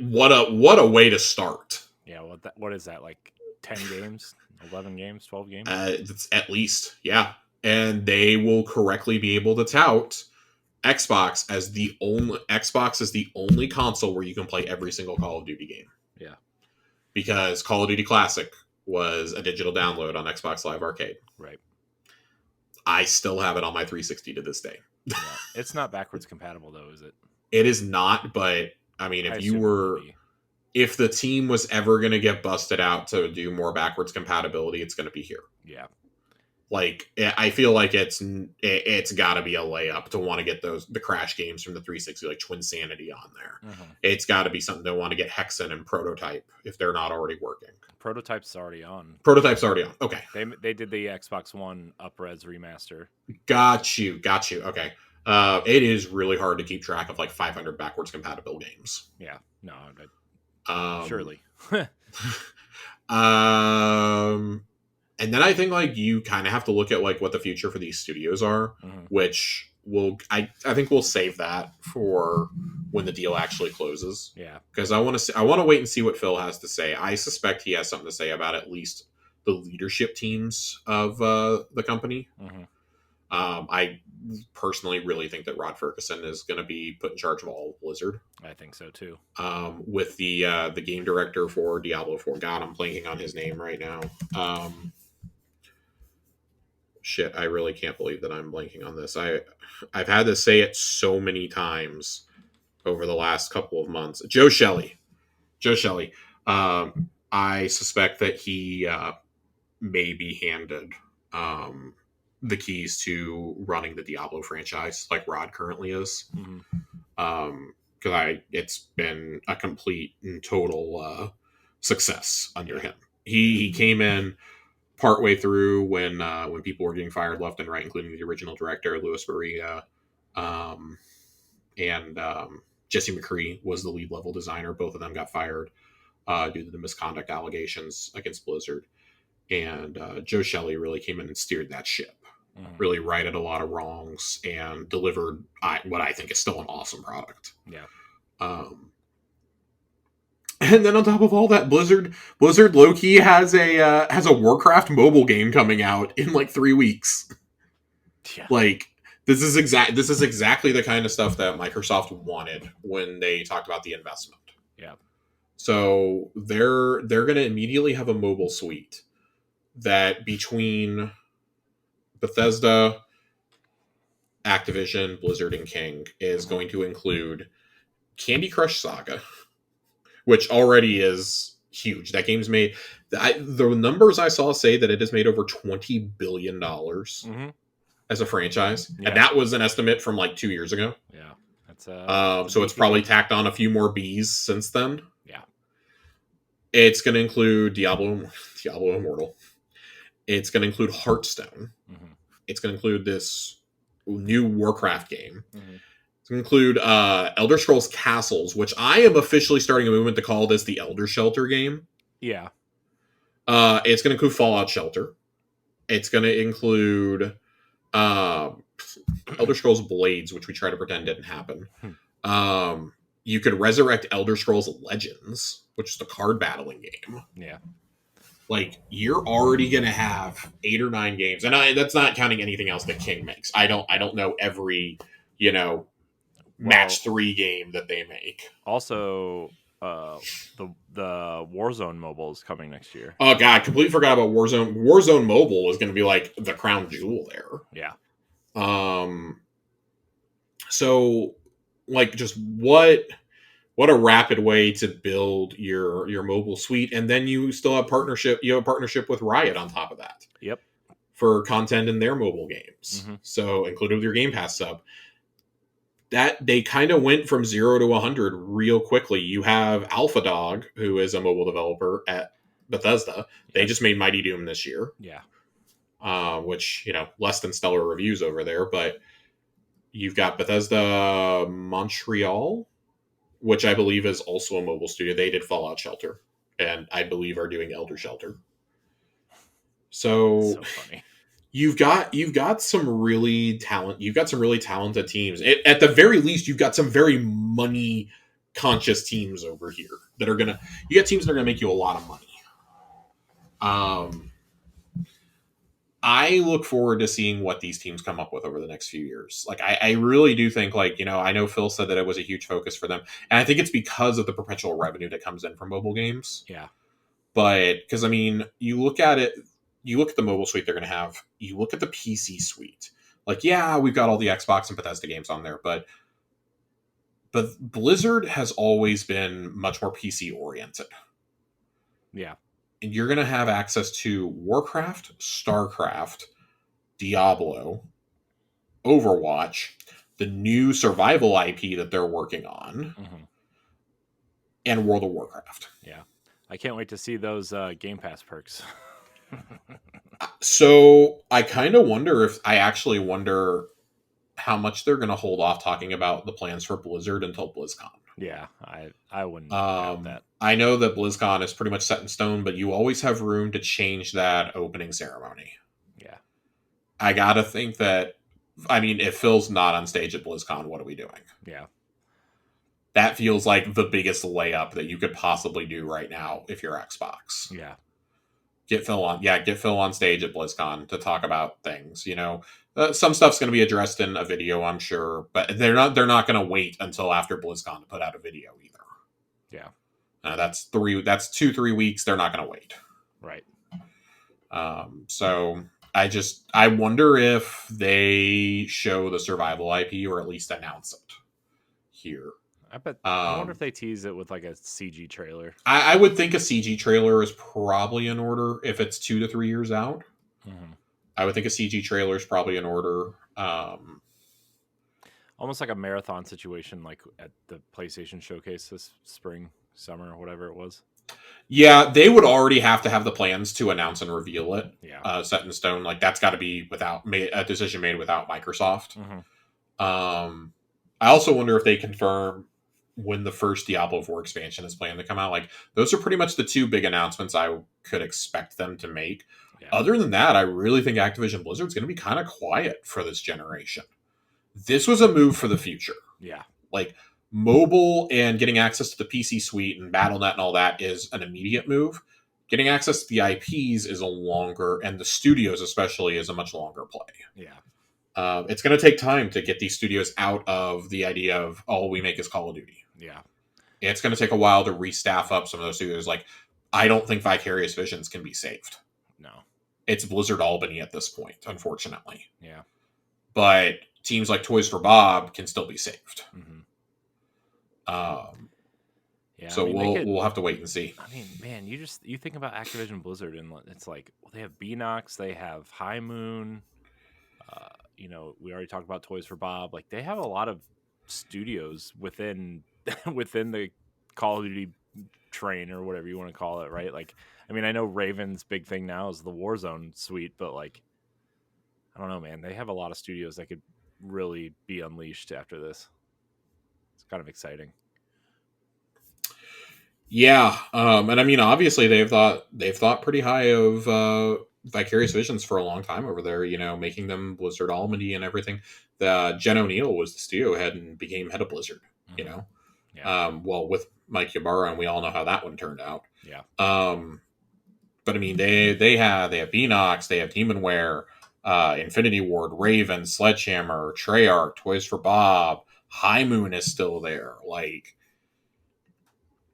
what a way to start. Yeah, what is that, like 10 games, 11 games, 12 games? It's at least, yeah. And they will correctly be able to tout Xbox as the only console where you can play every single Call of Duty game. Yeah. Because Call of Duty Classic was a digital download on Xbox Live Arcade. Right. I still have it on my 360 to this day. Yeah. It's not backwards compatible though, is it? It is not, but I mean, if the team was ever going to get busted out to do more backwards compatibility, it's going to be here. Yeah. Like, I feel like it's got to be a layup to want to get the Crash games from the 360, like Twin Sanity, on there. It's got to be something to want to get Hexen and Prototype if they're not already working. Prototype's already on. Prototype's already on. Okay. They did the Xbox One Up-Res remaster. Got you. Okay. It is really hard to keep track of like 500 backwards compatible games. Yeah. No. Surely. And then I think like you kind of have to look at like what the future for these studios are, which I think we'll save that for when the deal actually closes. Yeah. Because I want to wait and see what Phil has to say. I suspect he has something to say about at least the leadership teams of the company. I personally really think that Rod Ferguson is going to be put in charge of all of Blizzard. I think so too. With the game director for Diablo 4. God, I'm blanking on his name right now. Shit, I really can't believe that I'm blanking on this. I've had to say it so many times over the last couple of months. Joe Shelley. I suspect that he may be handed the keys to running the Diablo franchise, like Rod currently is. Because it's been a complete and total success under him. He came in partway through when people were getting fired left and right, including the original director, Louis Maria, and Jesse McCree was the lead level designer. Both of them got fired due to the misconduct allegations against Blizzard. And Joe Shelley really came in and steered that ship, really righted a lot of wrongs, and delivered what I think is still an awesome product. Yeah. And then on top of all that, Blizzard low-key has a Warcraft mobile game coming out in like 3 weeks. Yeah. Like this is exactly the kind of stuff that Microsoft wanted when they talked about the investment. Yeah. So they're going to immediately have a mobile suite that between Bethesda, Activision, Blizzard, and King is going to include Candy Crush Saga, which already is huge. That game's made. The numbers I saw say that it has made over $20 billion as a franchise, and Yeah. that was an estimate from like 2 years ago. Yeah. That's So it's probably tacked on a few more B's since then. Yeah. It's going to include Diablo Immortal. It's going to include Hearthstone. It's going to include this new Warcraft game. It's going to include Elder Scrolls Castles, which I am officially starting a movement to call this the Elder Shelter game. Yeah. It's going to include Fallout Shelter. It's going to include Elder Scrolls Blades, which we try to pretend didn't happen. You could resurrect Elder Scrolls Legends, which is the card battling game. Yeah. Like, you're already going to have 8 or 9 games. And that's not counting anything else that King makes. I don't know every, match 3 game that they make. Also, the Warzone mobile is coming next year. Oh, God, completely forgot about Warzone. Warzone Mobile is going to be, like, the crown jewel there. Yeah. So, like, just what a rapid way to build your mobile suite, and then you still have partnership. You have a partnership with Riot on top of that. Yep. For content in their mobile games, so included with your Game Pass sub. That they kind of went from 0 to 100 real quickly. You have Alpha Dog, who is a mobile developer at Bethesda. They just made Mighty Doom this year. Yeah. Which, less than stellar reviews over there, but you've got Bethesda Montreal, which I believe is also a mobile studio. They did Fallout Shelter, and I believe are doing Elder Shelter. So funny. You've got some really talented teams. At the very least, you've got some very money conscious teams over here that are you got teams that are gonna make you a lot of money. I look forward to seeing what these teams come up with over the next few years. Like, I really do think, like, I know Phil said that it was a huge focus for them, and I think it's because of the perpetual revenue that comes in from mobile games. Yeah. But because you look at it. You look at the mobile suite they're going to have. You look at the PC suite. Like, yeah, we've got all the Xbox and Bethesda games on there, but Blizzard has always been much more PC oriented. Yeah. And you're going to have access to Warcraft, StarCraft, Diablo, Overwatch, the new survival IP that they're working on, and World of Warcraft. Yeah. I can't wait to see those Game Pass perks. So I kind of wonder how much they're going to hold off talking about the plans for Blizzard until BlizzCon. Yeah, I wouldn't doubt that. I know that BlizzCon is pretty much set in stone, but you always have room to change that opening ceremony. Yeah. I got to think that, if Phil's not on stage at BlizzCon, what are we doing? Yeah. That feels like the biggest layup that you could possibly do right now if you're Xbox. Yeah. Get Phil on stage at BlizzCon to talk about things. Some stuff's going to be addressed in a video, I'm sure, but they're not going to wait until after BlizzCon to put out a video either. Yeah. That's 2-3 weeks. They're not going to wait. Right. So I wonder if they show the survival IP or at least announce it here. I wonder if they tease it with like a CG trailer. I would think a CG trailer is probably in order if it's 2 to 3 years out. I would think a CG trailer is probably in order. Almost like a marathon situation, like at the PlayStation Showcase this spring, summer, whatever it was. Yeah, they would already have to have the plans to announce and reveal it. Yeah, set in stone. Like, that's got to be a decision made without Microsoft. I also wonder if they confirm when the first Diablo 4 expansion is planned to come out. Like, those are pretty much the 2 big announcements I could expect them to make. Yeah. Other than that, I really think Activision Blizzard's going to be kind of quiet for this generation. This was a move for the future. Yeah. Like, Mobile and getting access to the PC suite and BattleNet and all that is an immediate move. Getting access to the IPs is a longer, and the studios especially is a much longer play. Yeah. It's going to take time to get these studios out of the idea of all we make is Call of Duty. Yeah. It's going to take a while to restaff up some of those studios. Like, I don't think Vicarious Visions can be saved. No. It's Blizzard Albany at this point, unfortunately. Yeah. But teams like Toys for Bob can still be saved. Mm-hmm. Yeah, so we'll have to wait and see. I mean, man, you think about Activision Blizzard, and it's like, well, they have Beanox, they have High Moon. We already talked about Toys for Bob. Like, they have a lot of studios within within the Call of Duty train, or whatever you want to call it, right? Like, I mean, I know Raven's big thing now is the Warzone suite, but like, I don't know, man. They have a lot of studios that could really be unleashed after this. It's kind of exciting. Yeah, and I mean, obviously they've thought pretty high of Vicarious Visions for a long time over there. Making them Blizzard Almany and everything. Jen O'Neill was the studio head and became head of Blizzard. Mm-hmm. Yeah. Well, with Mike Ybarra, and we all know how that one turned out. Yeah. But I mean, they have Beanox, they have Demonware, Infinity Ward, Raven, Sledgehammer, Treyarch, Toys for Bob, High Moon is still there. Like,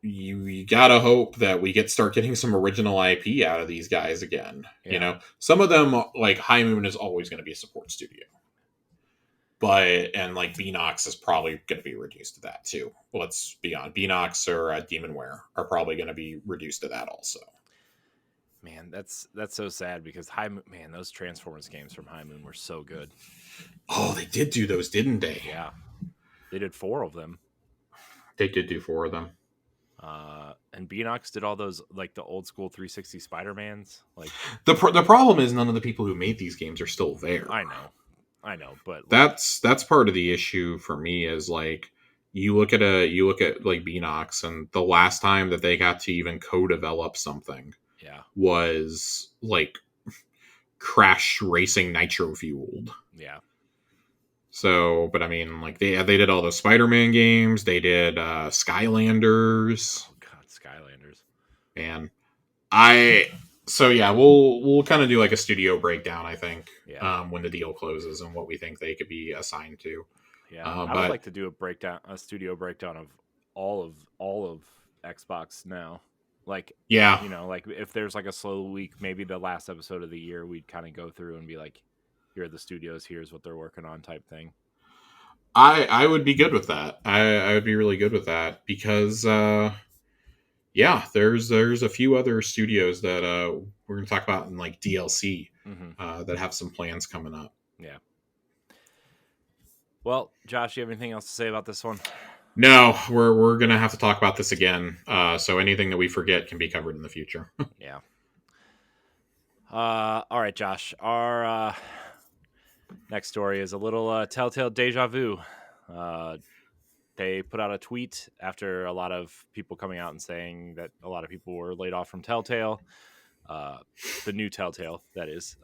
you gotta hope that we start getting some original IP out of these guys again. Yeah. Some of them, like High Moon, is always going to be a support studio, and like Beanox is probably going to be reduced to that too. Let's be honest, Beanox or Demonware are probably going to be reduced to that also. Man, that's so sad, because those Transformers games from High Moon were so good. Oh, they did do those, didn't they? Yeah, they did 4 of them. They did do 4 of them. And Beanox did all those, like, the old school 360 Spider-Mans. Like, the problem is none of the people who made these games are still there. I know, but like, that's part of the issue for me. Is like, you look at like Beanox, and the last time that they got to even co-develop something, was like Crash Racing Nitro Fueled. Yeah. So, but I mean, like, they did all those Spider-Man games. They did Skylanders. Oh God, Skylanders. And we'll kind of do like a studio breakdown, I think, when the deal closes, and what we think they could be assigned to. Yeah, I would like to do a studio breakdown of all of Xbox now. Like, like, if there's like a slow week, maybe the last episode of the year, we'd kind of go through and be like, here are the studios, here's what they're working on, type thing. I would be good with that. I would be really good with that, because there's a few other studios that we're going to talk about in like DLC, that have some plans coming up. Yeah. Well, Josh, you have anything else to say about this one? No, we're going to have to talk about this again. So anything that we forget can be covered in the future. Yeah. All right, Josh. Our next story is a little Telltale deja vu. They put out a tweet after a lot of people coming out and saying that a lot of people were laid off from Telltale. The new Telltale, that is.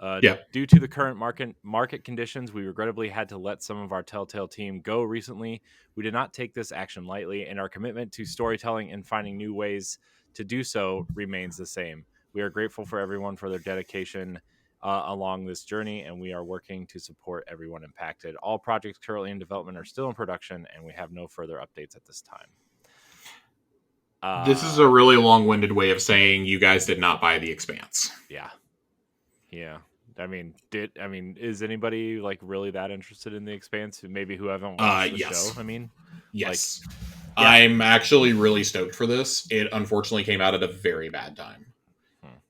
Due to the current market conditions, we regrettably had to let some of our Telltale team go recently. We did not take this action lightly, and our commitment to storytelling and finding new ways to do so remains the same. We are grateful for everyone for their dedication along this journey, and we are working to support everyone impacted. All projects currently in development are still in production, and we have no further updates at this time. This is a really long-winded way of saying you guys did not buy The Expanse. Yeah. I mean, is anybody like really that interested in The Expanse? Maybe who haven't watched the show? I mean, yes. I'm actually really stoked for this. It unfortunately came out at a very bad time.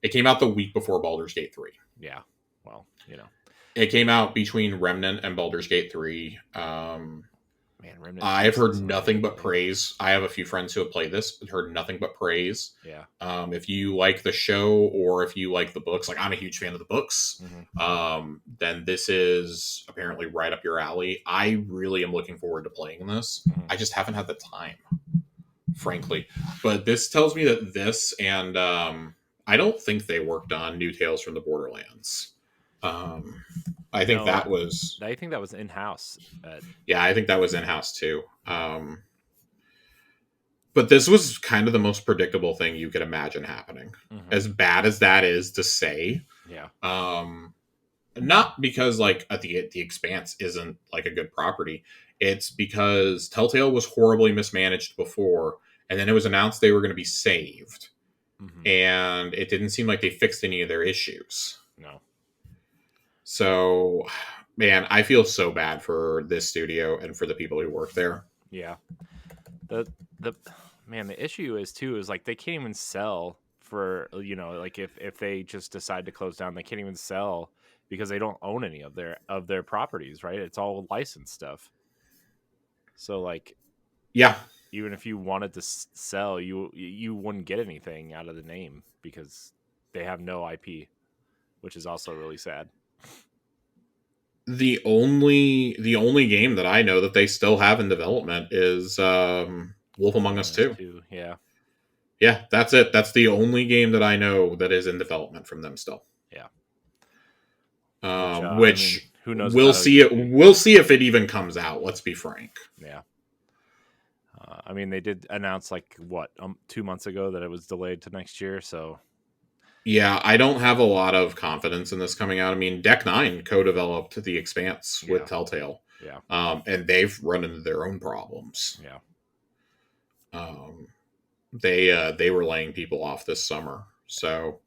It came out the week before Baldur's Gate 3. Yeah. Well, it came out between Remnant and Baldur's Gate 3. Remnant. I've heard nothing but praise. I have a few friends who have played this and heard nothing but praise. Yeah. If you like the show, or if you like the books, like I'm a huge fan of the books, then this is apparently right up your alley. I really am looking forward to playing this. I just haven't had the time, frankly. But this tells me that this and I don't think they worked on New Tales from the Borderlands. I think that was in-house. Yeah, I think that was in-house too. But this was kind of the most predictable thing you could imagine happening. Hmm. As bad as that is to say, Yeah. um, not because like the Expanse isn't like a good property. It's because Telltale was horribly mismanaged before, and then it was announced they were going to be saved, Hmm. and it didn't seem like they fixed any of their issues. No. So, man, I feel so bad for this studio and for the people who work there. Yeah. The man, the issue is too is like they can't even sell for like if they just decide to close down, they can't even sell because they don't own any of their properties, right? It's all licensed stuff. So like Yeah, even if you wanted to sell, you wouldn't get anything out of the name because they have no IP, which is also really sad. the only game that I know that they still have in development is Wolf Wolf Among Among Us Us 2. 2, yeah, Yeah, that's it. That's the only game that I know that is in development from them still. yeah. Which I mean, Which who knows if we'll that'll see even it. be. We'll see if it even comes out. Let's be frank. Yeah. I mean, they did announce like what 2 months ago that it was delayed to next year. So Yeah, I don't have a lot of confidence in this coming out. I mean, Deck Nine co-developed The Expanse with yeah, Telltale, yeah, and they've run into their own problems. yeah, Um, they were laying people off this summer, so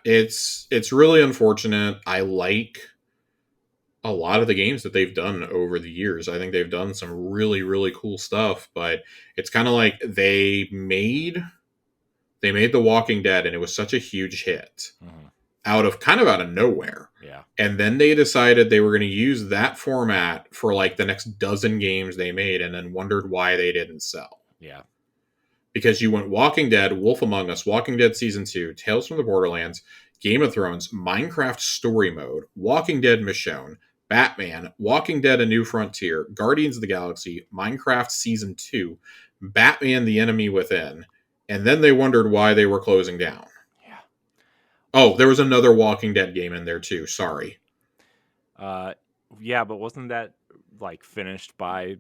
it's really unfortunate. I like a lot of the games that they've done over the years. I think they've done some really really cool stuff, but it's kind of like they made The Walking Dead, and it was such a huge hit hmm, out of nowhere. yeah, And then they decided they were going to use that format for like the next dozen games they made, and then wondered why they didn't sell. yeah, Because you went Walking Dead, Wolf Among Us, Walking Dead Season 2, Tales from the Borderlands, Game of Thrones, Minecraft Story Mode, Walking Dead Michonne, Batman, Walking Dead A New Frontier, Guardians of the Galaxy, Minecraft Season 2, Batman The Enemy Within, and then they wondered why they were closing down. yeah. Oh, there was another Walking Dead game in there too. Sorry. Uh, yeah, but wasn't that like finished by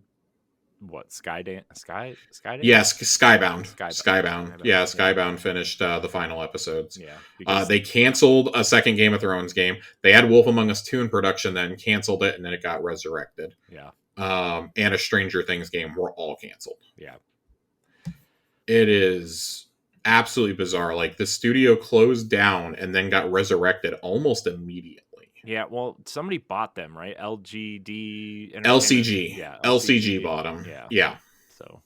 what Yes, Skydance? Skybound. Skybound. Skybound, Yeah, yeah, Skybound finished the final episodes. yeah, because They canceled a second Game of Thrones game. They had Wolf Among Us 2 in production, then canceled it, and then it got resurrected. yeah, And a Stranger Things game were all canceled. yeah, It is absolutely bizarre. Like, the studio closed down and then got resurrected almost immediately. yeah. Well, somebody bought them, right? LGD Entertainment. LCG. Yeah, LCG LCG. bought them. Yeah. Yeah. So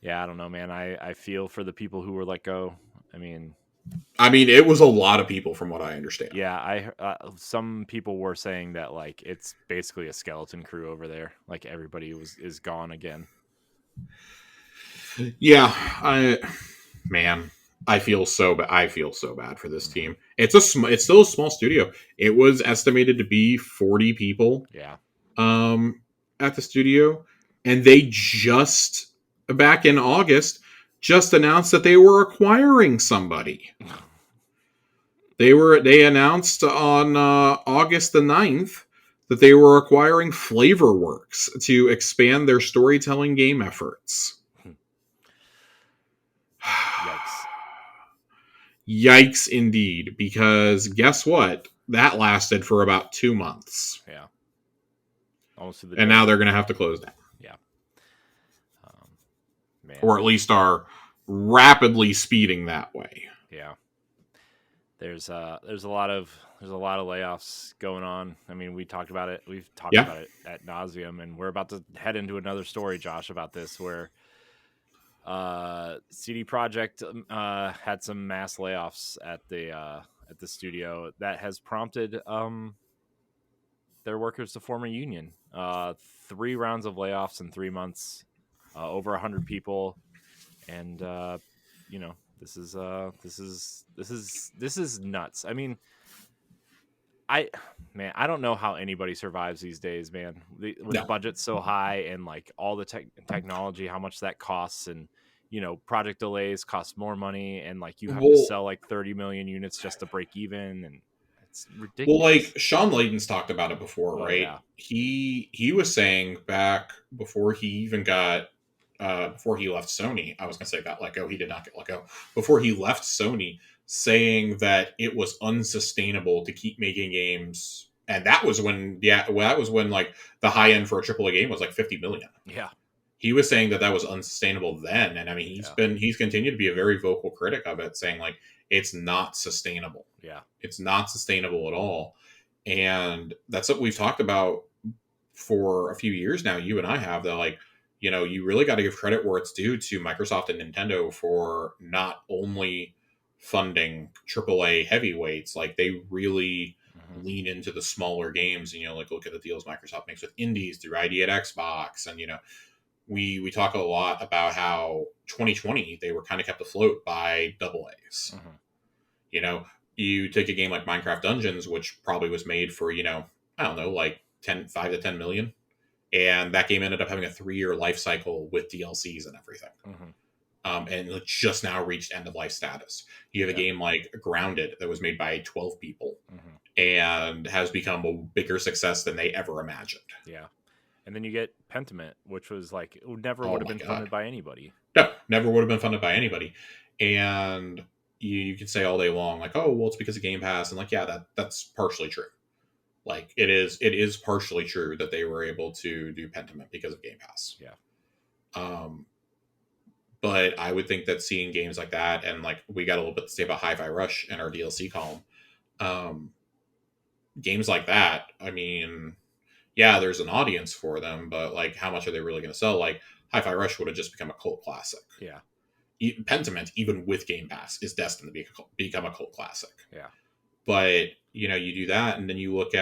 yeah, I don't know, man. I feel for the people who were let go. I mean, I mean, it was a lot of people from what I understand. yeah, some people were saying that like it's basically a skeleton crew over there. Like everybody is gone again. Yeah, man, I feel so bad for this Hmm. team. It's still a small studio. It was estimated to be 40 people Yeah. um at the studio, and they just back in August just announced that they were acquiring somebody. They announced on August the 9th that they were acquiring Flavorworks to expand their storytelling game efforts. Yikes. Yikes indeed, because guess what? That lasted for about 2 months. Yeah. Almost to the And day. now they're going to have to close down. Yeah. Um, man. Or at least are rapidly speeding that way. Yeah. There's a lot of layoffs going on. I mean, we talked about it. We've talked Yeah. about it at nauseum, and we're about to head into another story, Josh, about this where CD Projekt had some mass layoffs at the studio that has prompted their workers to form a union. 3 rounds of layoffs in 3 months, over 100 people, and this is nuts. I mean, I I don't know how anybody survives these days, man. With No. budgets so high and like all the technology, how much that costs, and project delays cost more money, and like you have to Well, sell like 30 million units just to break even, and it's well, like ridiculous. Sean Layton's talked about it before, Oh right? yeah, He was saying back before he even got before he left Sony. I was going to say got let go. He did not get let go. Before he left Sony, saying that it was unsustainable to keep making games. And that was when, that was when like the high end for a AAA game was like 50 million. Yeah. He was saying that was unsustainable then. And I mean, he's continued to be a very vocal critic of it, saying like, it's not sustainable. Yeah. It's not sustainable at all. And that's what we've talked about for a few years now. You and I have that, like, you know, you really got to give credit where it's due to Microsoft and Nintendo for not only funding AAA heavyweights, like they really lean into the smaller games. And, you know, like look at the deals Microsoft makes with indies through ID at Xbox. And, you know, we talk a lot about how 2020 they were kind of kept afloat by double A's. You know, you take a game like Minecraft Dungeons, which probably was made for, you know, I don't know, like 5 to 10 million. And that game ended up having a 3-year life cycle with DLCs and everything. And it just now reached end of life status. You have a game like Grounded that was made by 12 people and has become a bigger success than they ever imagined. Yeah. And then you get Pentiment, which was like, it never would have been funded by anybody. No, never would have been funded by anybody. And you can say all day long, like, oh, well, it's because of Game Pass. And like, yeah, that's partially true. Like it is partially true that they were able to do Pentiment because of Game Pass. Yeah. But I would think that seeing games like that, and like we got a little bit to say about Hi-Fi Rush in our DLC column, games like that, I mean, yeah, there's an audience for them, but like how much are they really going to sell? Like Hi-Fi Rush would have just become a cult classic. Yeah. Pentiment, even with Game Pass, is destined to become a cult classic. Yeah. But you know, you do that, and then you look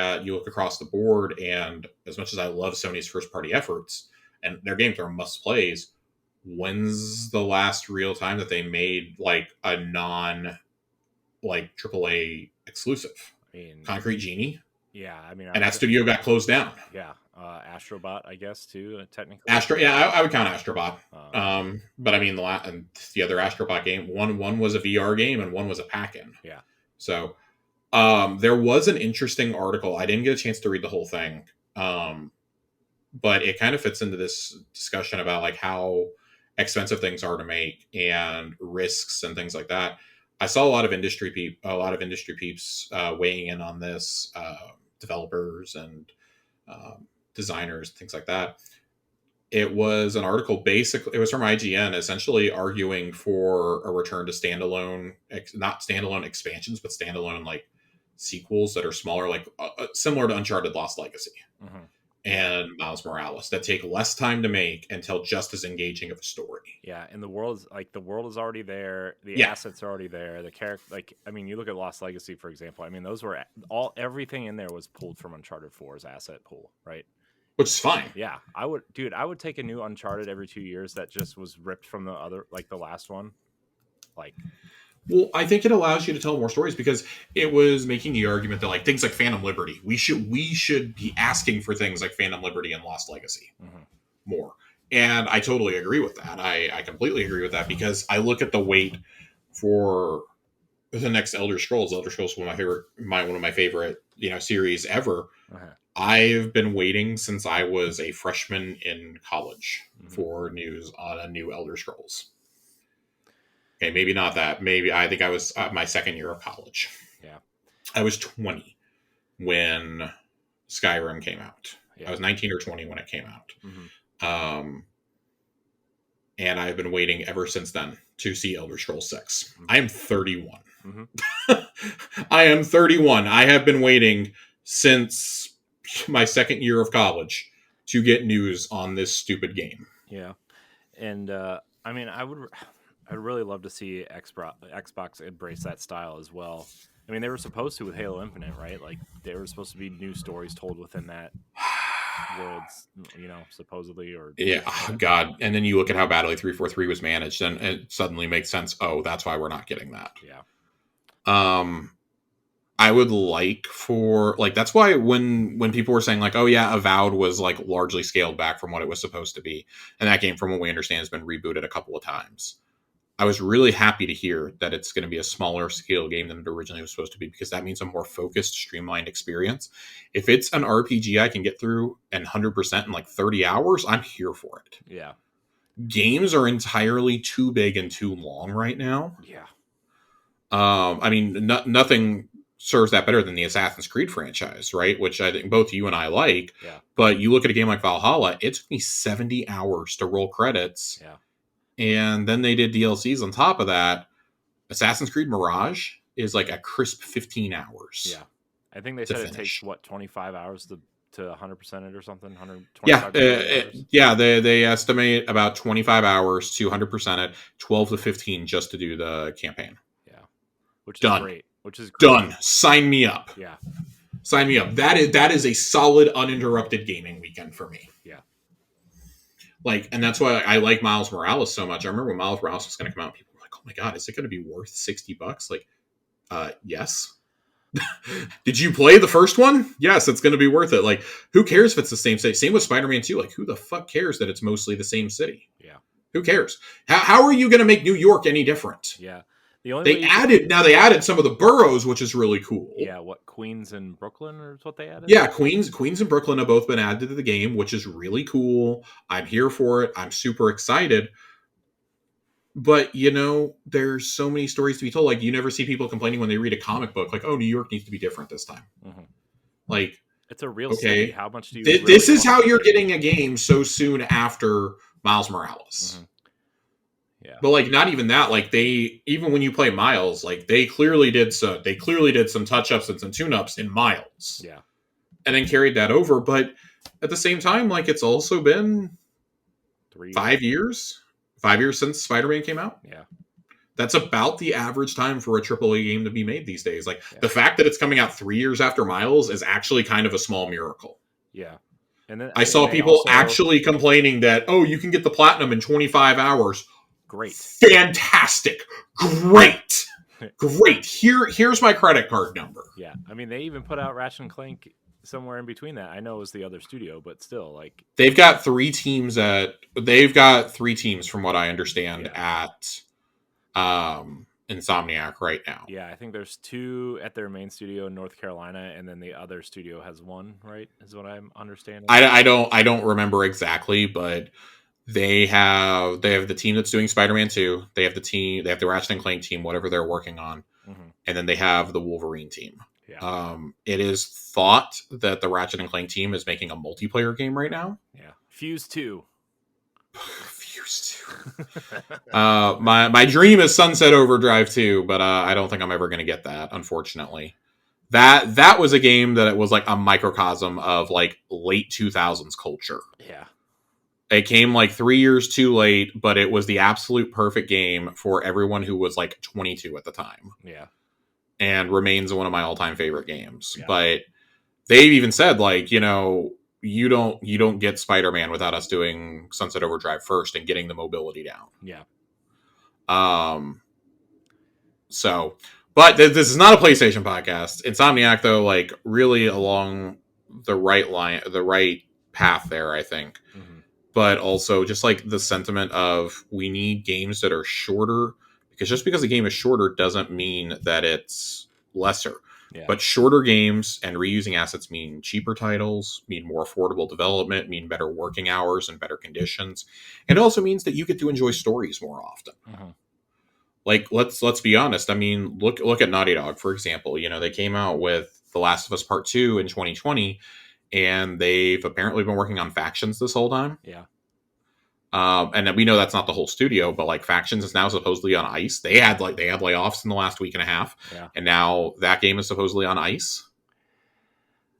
across the board, and as much as I love Sony's first party efforts, and their games are must plays, when's the last real time that they made like a non like AAA exclusive? I mean, Concrete Genie. Yeah, I mean, and that studio got closed down. Yeah, Astrobot, I guess too, technically. I would count Astrobot. But I mean the other Astrobot game, one was a VR game and one was a pack-in. Yeah. So there was an interesting article. I didn't get a chance to read the whole thing, but it kind of fits into this discussion about like how expensive things are to make and risks and things like that. I saw a lot of industry peeps weighing in on this, developers and designers, things like that. It was an article, basically, it was from IGN, essentially arguing for a return to standalone, not standalone expansions, but standalone like sequels that are smaller, like similar to Uncharted Lost Legacy and Miles Morales, that take less time to make and tell just as engaging of a story. Yeah, and the world is already there. The assets are already there. The character, like, I mean, you look at Lost Legacy, for example. I mean, those were everything in there was pulled from Uncharted 4's asset pool, right? Which is fine. Yeah, I would take a new Uncharted every 2 years that just was ripped from the other, like the last one. Like, well, I think it allows you to tell more stories, because it was making the argument that like things like Phantom Liberty, we should be asking for things like Phantom Liberty and Lost Legacy more. And I totally agree with that. I completely agree with that, because I look at the wait for the next Elder Scrolls. Elder Scrolls is one of my favorite series ever. I've been waiting since I was a freshman in college for news on a new Elder Scrolls. Okay, maybe not that. Maybe I think I was my second year of college. Yeah, I was 20 when Skyrim came out. Yeah. I was 19 or 20 when it came out. And I've been waiting ever since then to see Elder Scrolls 6. I am 31. I am 31. I have been waiting since my second year of college to get news on this stupid game. Yeah, and I mean, I'd really love to see Xbox embrace that style as well. I mean, they were supposed to with Halo Infinite, right? Like, there were supposed to be new stories told within that world, supposedly. Or yeah, oh, God. And then you look at how badly 343 was managed, and it suddenly makes sense. Oh, that's why we're not getting that. Yeah. I would like for, like, that's why when people were saying, like, oh, yeah, Avowed was, like, largely scaled back from what it was supposed to be, and that game, from what we understand, has been rebooted a couple of times. I was really happy to hear that it's going to be a smaller scale game than it originally was supposed to be, because that means a more focused, streamlined experience. If it's an RPG I can get through and 100% in like 30 hours, I'm here for it. Yeah. games are entirely too big and too long right now. Yeah. I mean, nothing serves that better than the Assassin's Creed franchise, right? Which I think both you and I like. Yeah. But you look at a game like Valhalla, it took me 70 hours to roll credits. Yeah. And then they did DLCs on top of that. Assassin's Creed Mirage is like a crisp 15 hours. Yeah. I think they said it takes, 25 hours to 100% it or something? 125 yeah, they estimate about 25 hours to 100% it, 12 to 15 just to do the campaign. Yeah. Which is Done. great. Which is great. Done. Sign me up. Yeah. Sign me up. That is a solid uninterrupted gaming weekend for me. Yeah. Like, and that's why I like Miles Morales so much. I remember when Miles Morales was going to come out, people were like, "Oh my god, is it going to be worth $60?" Like, yes. Did you play the first one? Yes, it's going to be worth it. Like, who cares if it's the same city? Same with Spider-Man 2. Like, who the fuck cares that it's mostly the same city? Yeah. Who cares? How are you going to make New York any different? Yeah. The only they added some of the boroughs, which is really cool. Yeah, what, Queens and Brooklyn or what they added? Yeah, Queens and Brooklyn have both been added to the game, which is really cool. I'm here for it. I'm super excited. But, you know, there's so many stories to be told. Like, you never see people complaining when they read a comic book, like, oh, New York needs to be different this time. Mm-hmm. Like, it's a real city. How much do you this is how you're getting a game so soon after Miles Morales. Mm-hmm. Yeah. But, like, not even that. Like, even when you play Miles, like, they clearly did some touch-ups and some tune-ups in Miles. Yeah. And then carried that over. But at the same time, like, it's also been 5 years. 5 years since Spider-Man came out. Yeah. That's about the average time for a AAA game to be made these days. Like, the fact that it's coming out 3 years after Miles is actually kind of a small miracle. Yeah. And then I saw people actually complaining that, oh, you can get the platinum in 25 hours. Great. Fantastic. Great. Great. Here's my credit card number. Yeah. I mean, they even put out Ratchet and Clank somewhere in between that. I know it was the other studio, but still, like, they've got three teams from what I understand at Insomniac right now. Yeah, I think there's 2 at their main studio in North Carolina, and then the other studio has 1, right? Is what I'm understanding. I don't remember exactly, but they have the team that's doing Spider-Man 2. They have the Ratchet and Clank team, whatever they're working on, and then they have the Wolverine team. Yeah. It is thought that the Ratchet and Clank team is making a multiplayer game right now. Yeah. Fuse 2. Fuse 2. My dream is Sunset Overdrive 2, but I don't think I'm ever going to get that, unfortunately. That was a game that it was like a microcosm of like late 2000s culture. Yeah. It came like 3 years too late, but it was the absolute perfect game for everyone who was like 22 at the time. Yeah. And remains one of my all-time favorite games. Yeah. But they've even said, like, you know, you don't get Spider-Man without us doing Sunset Overdrive first and getting the mobility down. Yeah. So, but this is not a PlayStation podcast. Insomniac, though, like, really along the right path there, I think. Mm-hmm. But also just like the sentiment of we need games that are shorter, because just because a game is shorter doesn't mean that it's lesser. Yeah. But shorter games and reusing assets mean cheaper titles, mean more affordable development, mean better working hours and better conditions. It also means that you get to enjoy stories more often. Mm-hmm. Like, let's be honest. I mean, look at Naughty Dog, for example. You know, they came out with The Last of Us Part 2 in 2020, and they've apparently been working on Factions this whole time. Yeah. And we know that's not the whole studio, but like Factions is now supposedly on ice. They had layoffs in the last week and a half, and now that game is supposedly on ice.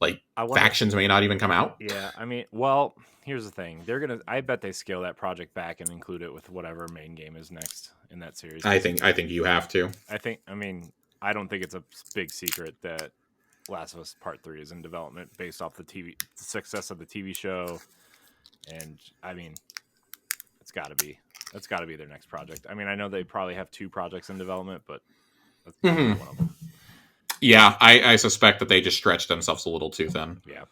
Like, Factions may not even come out. Yeah, I mean, well, here's the thing: I bet they scale that project back and include it with whatever main game is next in that series. I think you have to. I don't think it's a big secret that Last of Us Part 3 is in development based off the success of the TV show, and I mean, that's got to be their next project. I mean, I know they probably have 2 projects in development, but that's one of them. Yeah, I suspect that they just stretched themselves a little too thin. Yeah.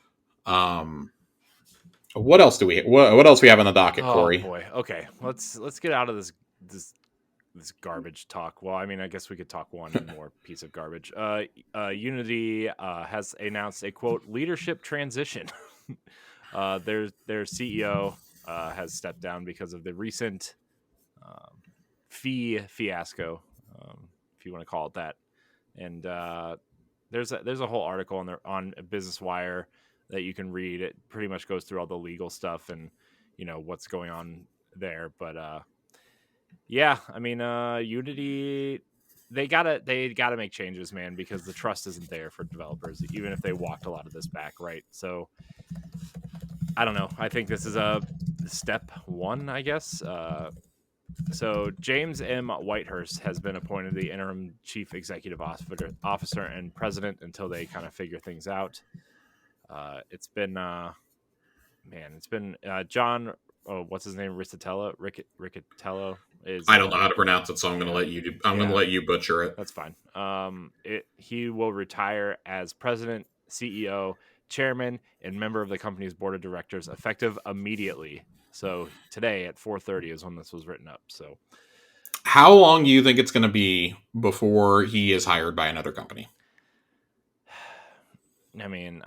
What else what else we have on the docket, Corey? Oh boy. Okay, let's get out of this garbage talk. Well, I mean, I guess we could talk one more piece of garbage. Unity has announced a quote leadership transition. Their CEO has stepped down because of the recent um, fee fiasco, if you want to call it that. And there's a whole article on Business Wire that you can read. It pretty much goes through all the legal stuff and what's going on there. But yeah, I mean, Unity, they gotta make changes, man, because the trust isn't there for developers, even if they walked a lot of this back, right? So I don't know. I think this is a step one, I guess. So James M. Whitehurst has been appointed the interim chief executive officer and president until they kind of figure things out. It's been John. Oh, what's his name? Riccatello is. I don't know how to pronounce it, so I'm going to let you. I'm going to let you butcher it. That's fine. He will retire as president, CEO, chairman, and member of the company's board of directors, effective immediately. So today at 4:30 is when this was written up. So, how long do you think it's going to be before he is hired by another company? I mean,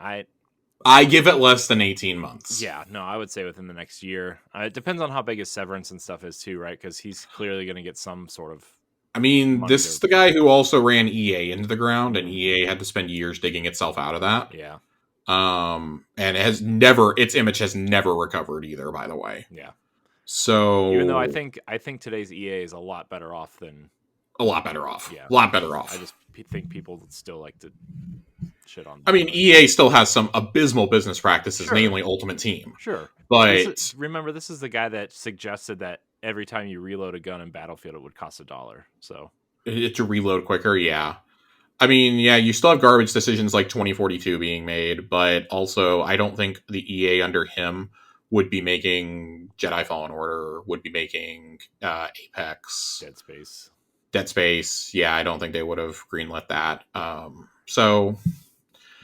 I give it less than 18 months. Yeah, no, I would say within the next year. It depends on how big his severance and stuff is too, right? Because he's clearly going to get some sort of. I mean, this is the guy who also ran EA into the ground, and EA had to spend years digging itself out of that. Yeah. And its image has never recovered either, by the way. Yeah. So even though I think today's EA is a lot better off than. A lot better off. Yeah. A lot better off. I just think people still like to shit on. I mean, EA still has some abysmal business practices, Sure. namely Ultimate Team. Sure. But remember, this is the guy that suggested that every time you reload a gun in Battlefield, it would cost $1. So to reload quicker, yeah. I mean, yeah, you still have garbage decisions like 2042 being made, but also I don't think the EA under him would be making Jedi Fallen Order, would be making Apex, Dead Space. Yeah, I don't think they would have greenlit that. So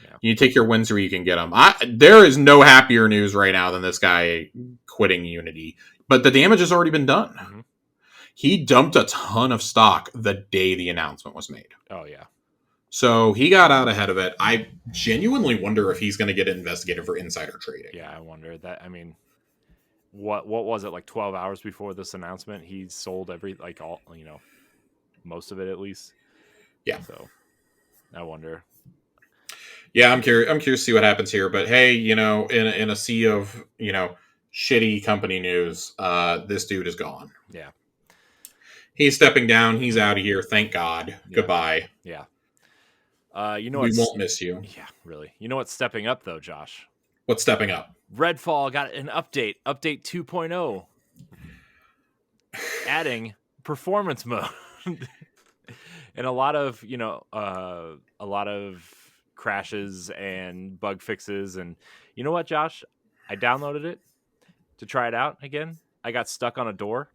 yeah. You take your wins where you can get them. There is no happier news right now than this guy quitting Unity, but the damage has already been done. Mm-hmm. He dumped a ton of stock the day the announcement was made. Oh, yeah. So he got out ahead of it. I genuinely wonder if he's going to get investigated for insider trading. Yeah, I wonder that. I mean, what was it, like 12 hours before this announcement? He sold most of it at least. Yeah. So I wonder. Yeah, I'm curious to see what happens here. But hey, in a sea of shitty company news, this dude is gone. Yeah. He's stepping down. He's out of here. Thank God. Yeah. Goodbye. Yeah. We won't miss you. Yeah, really. You know what's stepping up, though, Josh? What's stepping up? Redfall got an update 2.0, adding performance mode and a lot of crashes and bug fixes. And you know what, Josh? I downloaded it to try it out again. I got stuck on a door.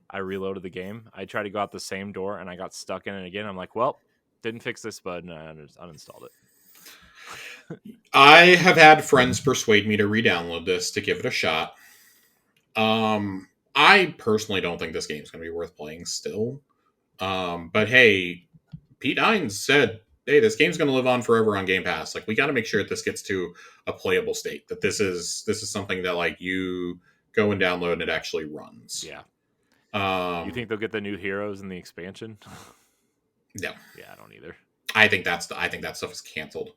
I reloaded the game. I tried to go out the same door, and I got stuck in it again. I'm like, well, didn't fix this bug, and I uninstalled it. I have had friends persuade me to re-download this to give it a shot. I personally don't think this game's going to be worth playing still. But hey, Pete Hines said, hey, this game's going to live on forever on Game Pass. Like, we got to make sure that this gets to a playable state, that this is something that like you go and download and it actually runs. Yeah. You think they'll get the new heroes in the expansion? No. Yeah, I don't either. I think that stuff is canceled.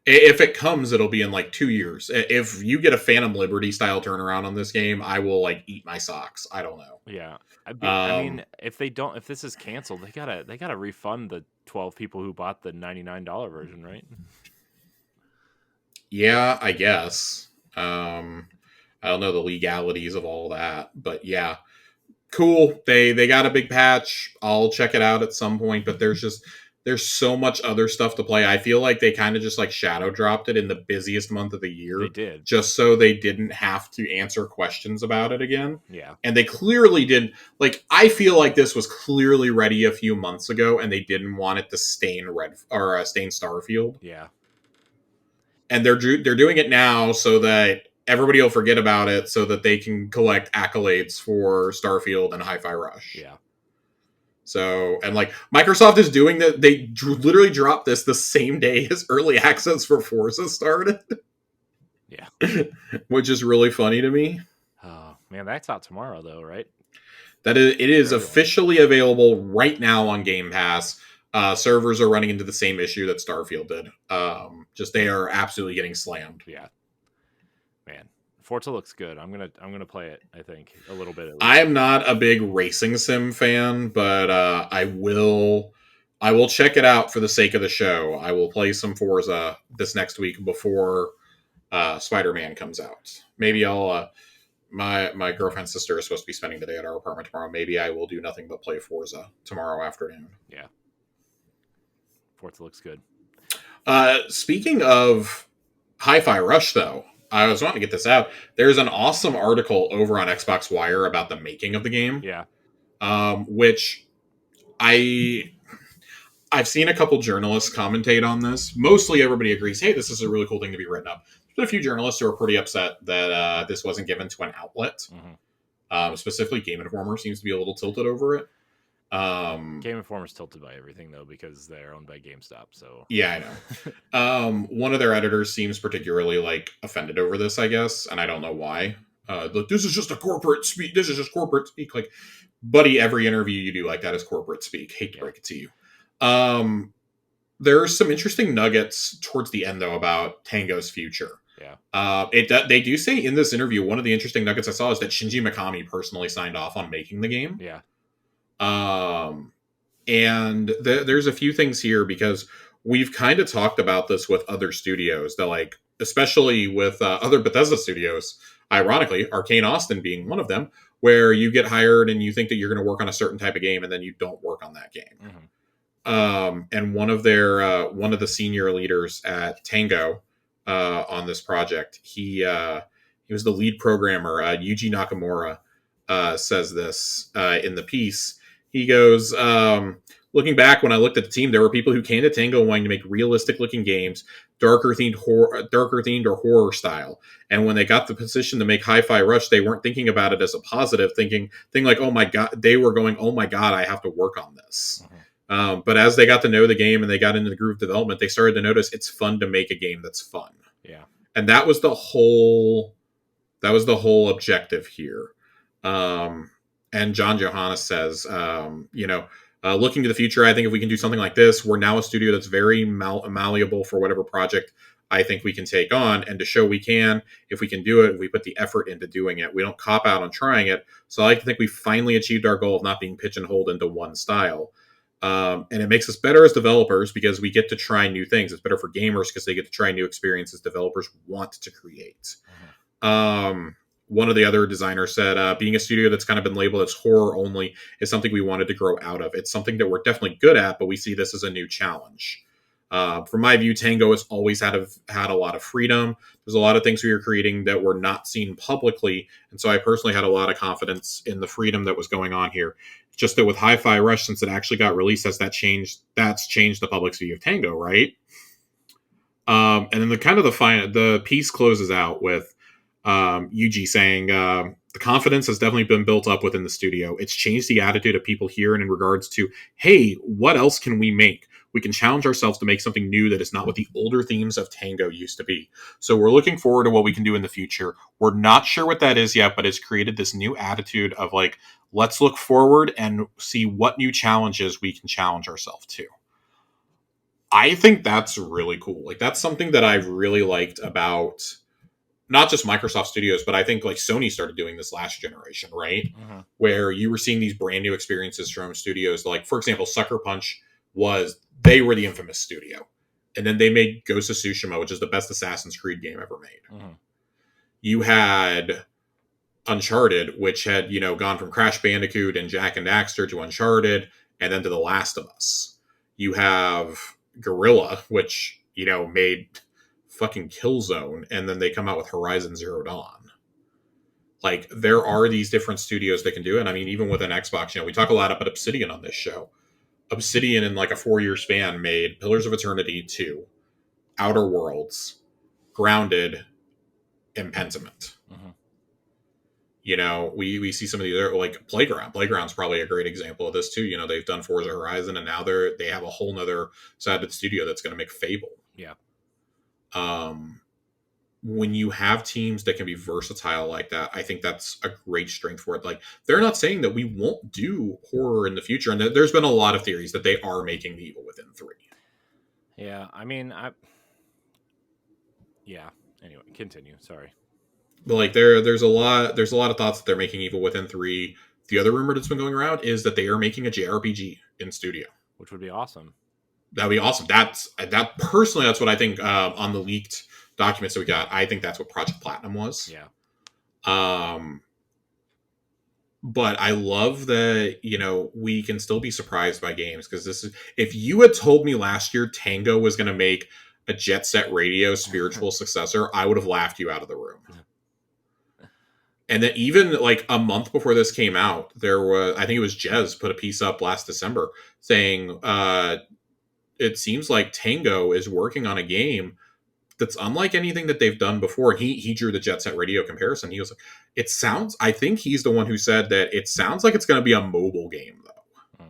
If it comes, it'll be in like 2 years. If you get a Phantom Liberty style turnaround on this game, I will like eat my socks. I don't know. Yeah, I mean, if this is canceled, they gotta refund the 12 people who bought the $99 version, right? Yeah, I guess. I don't know the legalities of all that, but yeah. Cool. They got a big patch. I'll check it out at some point, but there's so much other stuff to play. I feel like they kind of just like shadow dropped it in the busiest month of the year. They did. Just so they didn't have to answer questions about it again. Yeah. And they clearly did. Like, I feel like this was clearly ready a few months ago and they didn't want it to stain stain Starfield. Yeah. And they're doing it now so that everybody will forget about it so that they can collect accolades for Starfield and Hi-Fi Rush. Yeah. So, and like Microsoft is doing that. They literally dropped this the same day as early access for Forza started. Yeah. Which is really funny to me. Man, that's out tomorrow though, right? That is, it For is everyone. officially available right now on Game Pass. Servers are running into the same issue that Starfield did. Just they are absolutely getting slammed. Yeah, man. Forza looks good. I'm gonna play it. I think a little bit at I least. am not a big racing sim fan, but I will check it out for the sake of the show. I will play some Forza this next week before Spider-Man comes out. Maybe I'll my girlfriend's sister is supposed to be spending the day at our apartment tomorrow. Maybe I will do nothing but play Forza tomorrow afternoon. Yeah, Forza looks good. Speaking of Hi-Fi Rush, though, I was wanting to get this out. There's an awesome article over on Xbox Wire about the making of the game, Yeah, which I I've seen a couple journalists commentate on this. Mostly everybody agrees, hey, this is a really cool thing to be written up. There's been a few journalists who are pretty upset that this wasn't given to an outlet. hmm Specifically, Game Informer seems to be a little tilted over it. Game Informer's tilted by everything though because they're owned by GameStop. So Yeah, I know. One of their editors seems particularly like offended over this, I guess, and I don't know why. Like, this is just a corporate speak. This is just corporate speak. Like, buddy, every interview you do like that is corporate speak. Hate to yeah, break it to you. Um, there are some interesting nuggets towards the end though about Tango's future. yeah, They do say in this interview one of the interesting nuggets I saw is that Shinji Mikami personally signed off on making the game. yeah, Um, and there's a few things here because we've kind of talked about this with other studios that like, especially with other Bethesda studios, ironically, Arcane Austin being one of them, where you get hired and you think that you're going to work on a certain type of game and then you don't work on that game. hmm And one of the senior leaders at Tango on this project, he was the lead programmer. Yuji Nakamura says this in the piece. He goes, looking back, when I looked at the team, there were people who came to Tango wanting to make realistic looking games, darker themed or horror style. And when they got the position to make Hi-Fi Rush, they weren't thinking about it as a positive thing like, oh my god, they were going, oh my god, I have to work on this. hmm But as they got to know the game and they got into the groove of development, they started to notice it's fun to make a game that's fun. yeah, And that was the whole objective here. And John Johannes says, looking to the future, I think if we can do something like this, we're now a studio that's very malleable for whatever project I think we can take on. And to show we can, if we can do it, we put the effort into doing it. We don't cop out on trying it. So I like to think we finally achieved our goal of not being pigeonholed into one style. And it makes us better as developers because we get to try new things. It's better for gamers because they get to try new experiences developers want to create. hmm One of the other designers said, being a studio that's kind of been labeled as horror only is something we wanted to grow out of. It's something that we're definitely good at, but we see this as a new challenge. From my view, Tango has always had a lot of freedom. There's a lot of things we were creating that were not seen publicly, and so I personally had a lot of confidence in the freedom that was going on here. Just that with Hi-Fi Rush, since it actually got released, that's changed the public's view of Tango, right? And then the piece closes out with Yuji saying, the confidence has definitely been built up within the studio. It's changed the attitude of people here and in regards to, hey, what else can we make? We can challenge ourselves to make something new that is not what the older themes of Tango used to be. So we're looking forward to what we can do in the future. We're not sure what that is yet, but it's created this new attitude of like, let's look forward and see what new challenges we can challenge ourselves to. I think that's really cool. Like that's something that I've really liked about not just Microsoft Studios, but I think like Sony started doing this last generation, right? hmm Where you were seeing these brand new experiences from studios. Like, for example, Sucker Punch they were the infamous studio. And then they made Ghost of Tsushima, which is the best Assassin's Creed game ever made. hmm You had Uncharted, which had, gone from Crash Bandicoot and Jack and Daxter to Uncharted and then to The Last of Us. You have Guerrilla, which, made fucking Killzone, and then they come out with Horizon Zero Dawn. Like, there are these different studios that can do it. And I mean, even within Xbox, we talk a lot about Obsidian on this show. Obsidian, in like a 4-year span, made Pillars of Eternity 2, Outer Worlds, Grounded, and Pentiment. hmm We see some of the other, like Playground. Playground's probably a great example of this too. They've done Forza Horizon, and now they have a whole nother side of the studio that's going to make Fable. Yeah. Um, when you have teams that can be versatile like that, I think that's a great strength for it. Like, they're not saying that we won't do horror in the future, and there's been a lot of theories that they are making the Evil Within 3. Yeah, I mean, yeah. Anyway, continue. Sorry. But like, there's a lot of thoughts that they're making Evil Within 3. The other rumor that's been going around is that they are making a JRPG in studio. Which would be awesome. That'd be awesome. That personally, that's what I think. On the leaked documents that we got, I think that's what Project Platinum was. Yeah. Um, but I love that, we can still be surprised by games, because this is, if you had told me last year Tango was going to make a Jet Set Radio spiritual successor, I would have laughed you out of the room. And then even like a month before this came out, there was, I think it was Jez put a piece up last December saying, it seems like Tango is working on a game that's unlike anything that they've done before. And he drew the Jet Set Radio comparison. He was like, I think he's the one who said that it sounds like it's going to be a mobile game, though.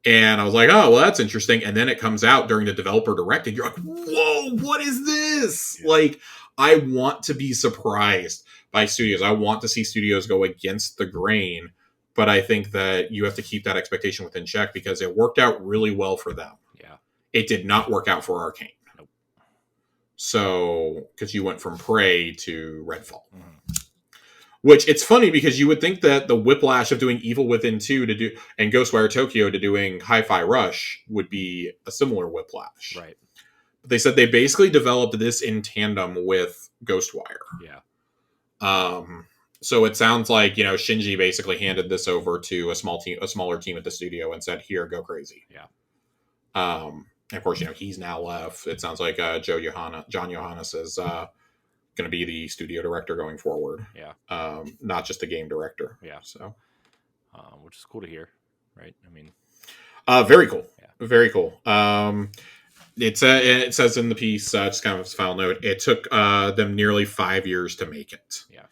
And I was like, oh, well, that's interesting. And then it comes out during the developer direct, and you're like, whoa, what is this? Yeah. Like, I want to be surprised by studios. I want to see studios go against the grain. But I think that you have to keep that expectation within check, because it worked out really well for them. Yeah. It did not work out for Arcane. Nope. So, because you went from Prey to Redfall. Mm-hmm. Which, it's funny, because you would think that the whiplash of doing Evil Within 2 to do and Ghostwire Tokyo to doing Hi-Fi Rush would be a similar whiplash. Right. But they said they basically developed this in tandem with Ghostwire. Yeah. So it sounds like, Shinji basically handed this over to a smaller team at the studio and said, "Here, go crazy." Yeah. And of course, he's now left. It sounds like John Johannes is going to be the studio director going forward. Yeah. Not just the game director. Yeah. So, which is cool to hear, right? I mean, very cool. Yeah. Very cool. It says in the piece, just kind of a final note, it took them nearly 5 years to make it. Yeah.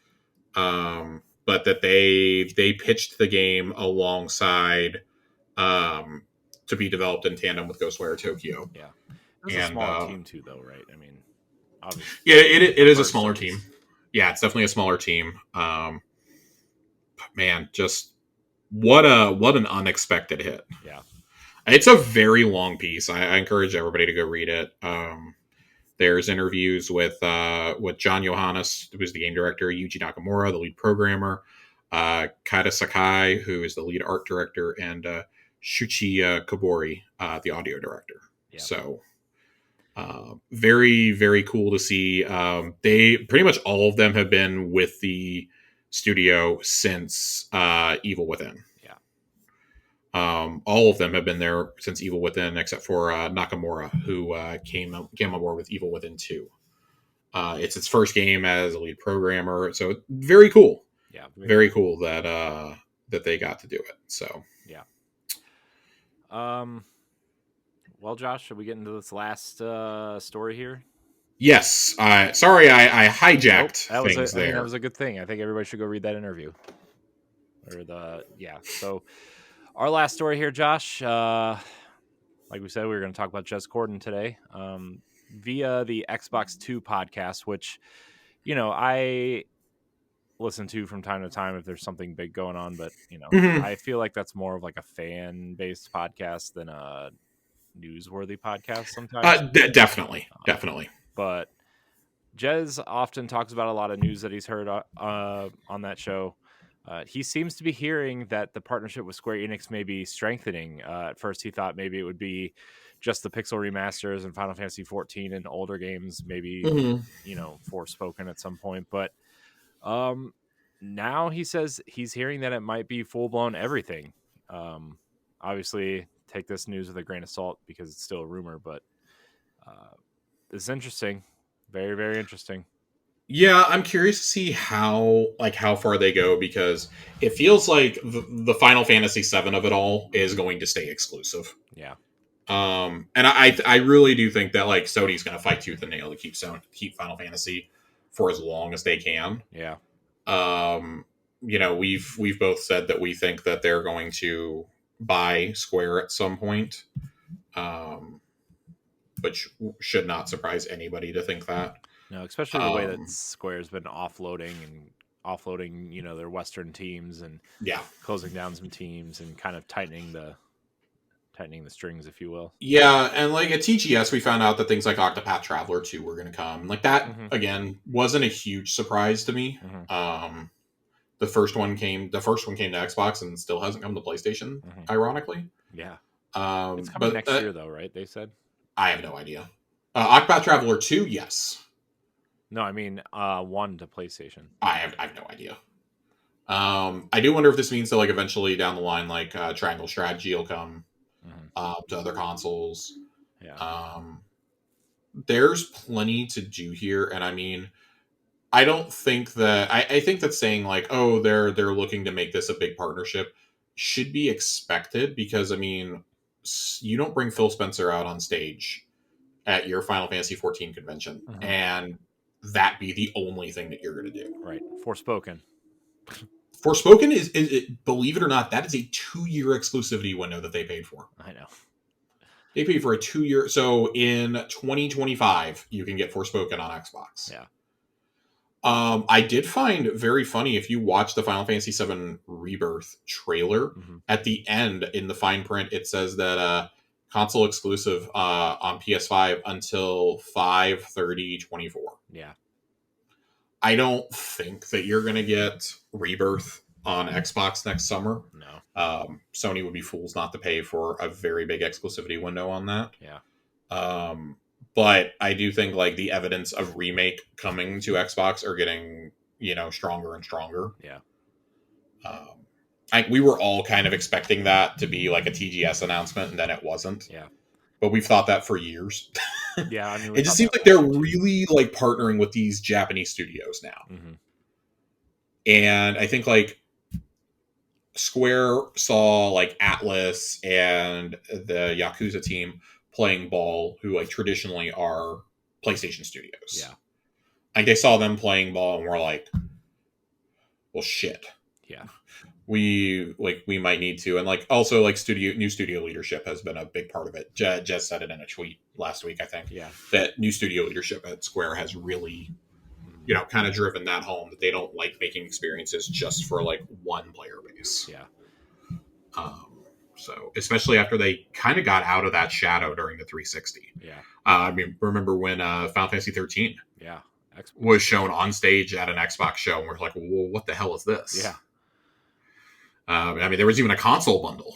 But that they pitched the game alongside, to be developed in tandem with Ghostwire Tokyo. Yeah. It was a smaller team too, though, right? I mean, obviously. Yeah, it is a smaller team. Yeah, it's definitely a smaller team. But man, just what an unexpected hit. Yeah. It's a very long piece. I encourage everybody to go read it. There's interviews with John Johannes, who is the game director, Yuji Nakamura, the lead programmer, Kaida Sakai, who is the lead art director, and Shuchi Kobori, the audio director. Yeah. So very, very cool to see. They pretty much all of them have been with the studio since Evil Within. All of them have been there since Evil Within, except for Nakamura, who came on board with Evil Within 2. It's its first game as a lead programmer, so very cool. Yeah, very cool that they got to do it. So yeah. Well, Josh, should we get into this last story here? Yes. Sorry, I hijacked things there. That was a good thing. I think everybody should go read that interview. So our last story here, Josh, like we said, we were going to talk about Jez Corden today via the Xbox 2 podcast, which, I listen to from time to time if there's something big going on. But, Mm-hmm. I feel like that's more of like a fan-based podcast than a newsworthy podcast sometimes. Definitely. But Jez often talks about a lot of news that he's heard on that show. He seems to be hearing that the partnership with Square-Enix may be strengthening. At first, he thought maybe it would be just the Pixel remasters and Final Fantasy 14 and older games, maybe, Forspoken at some point. But now he says he's hearing that it might be full-blown everything. Obviously, take this news with a grain of salt because it's still a rumor, but it's interesting. Very, very interesting. Yeah, I'm curious to see how far they go, because it feels like the Final Fantasy VII of it all is going to stay exclusive. Yeah. And I really do think that Sony's going to fight tooth and nail to keep Final Fantasy for as long as they can. Yeah. We've both said that we think that they're going to buy Square at some point, which should not surprise anybody to think that. No, especially the way that Square's been offloading, their Western teams and Yeah. closing down some teams and kind of tightening the strings, if you will. Yeah, and like at TGS, we found out that things like Octopath Traveler 2 were going to come. Like that, Mm-hmm. again, wasn't a huge surprise to me. Mm-hmm. The first one came to Xbox and still hasn't come to PlayStation, ironically. Yeah. It's coming But next year, though, right? They said. I have no idea. Octopath Traveler 2, yes. No, I mean, 1 to PlayStation. I have no idea. I do wonder if this means that like eventually down the line, like Triangle Strategy will come to other consoles. Yeah. There's plenty to do here, and I mean, I don't think that I think that saying like, oh, they're looking to make this a big partnership should be expected because I mean, you don't bring Phil Spencer out on stage at your Final Fantasy 14 convention and that be the only thing that you're going to do. Right. Forspoken. Forspoken is believe it or not, that is a 2-year exclusivity window that they paid for. I know. They paid for a 2-year. So in 2025, you can get Forspoken on Xbox. Yeah. I did find very funny if you watch the Final Fantasy VII Rebirth trailer. At the end, in the fine print, it says that console exclusive on PS5 until 5/30/24. Yeah. I don't think that you're going to get Rebirth on Xbox next summer. No. Sony would be fools not to pay for a very big exclusivity window on that. Yeah. But I do think like the evidence of remake coming to Xbox are getting, stronger and stronger. Yeah. We were all kind of expecting that to be like a TGS announcement, and then it wasn't. Yeah. But we've thought that for years. Yeah, I mean, it just seems like they're really like partnering with these Japanese studios now. And I think like Square saw like Atlas and the Yakuza team playing ball, who like traditionally are PlayStation studios. Yeah. Like they saw them playing ball and we're like, well, shit. Yeah. We might need to. And like also like new studio leadership has been a big part of it. Jez said it in a tweet last week, I think. Yeah. That new studio leadership at Square has really, kind of driven that home, that they don't like making experiences just for like one player base. Yeah. So especially after they kind of got out of that shadow during the 360. Yeah. I mean, remember when Final Fantasy 13 was shown on stage at an Xbox show, and we're like, well, what the hell is this? Yeah. I mean, there was even a console bundle.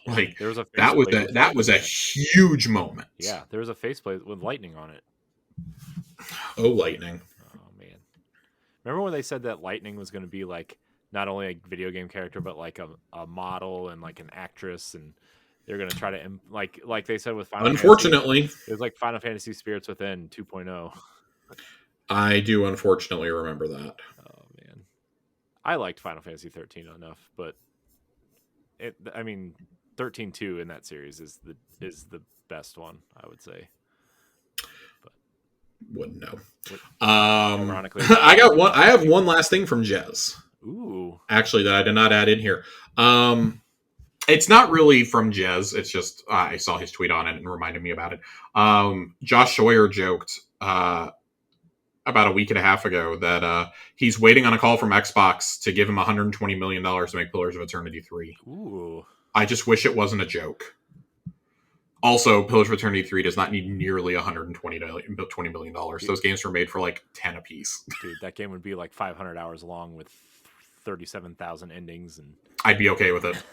Like there was that was a huge moment. Yeah, there was a faceplate with lightning on it. Oh, lightning! Oh man, remember when they said that Lightning was going to be like not only a video game character but like a model and like an actress, and they're going to try to like they said with Final Unfortunately, Fantasy, it was like Final Fantasy Spirits Within 2.0. I do unfortunately remember that. Oh man, I liked Final Fantasy 13 enough, but 13-2 in that series is the best one, I would say. But wouldn't know. Ironically, I have one last thing from Jez. Ooh. Actually, that I did not add in here. It's not really from Jez. It's just I saw his tweet on it and reminded me about it. Josh Scheuer joked about a week and a half ago that he's waiting on a call from Xbox to give him $120 million to make Pillars of Eternity 3. Ooh. I just wish it wasn't a joke. Also, Pillars of Eternity 3 does not need nearly $120 million. Those games were made for like 10 apiece. Dude, that game would be like 500 hours long with 37,000 endings, and I'd be okay with it.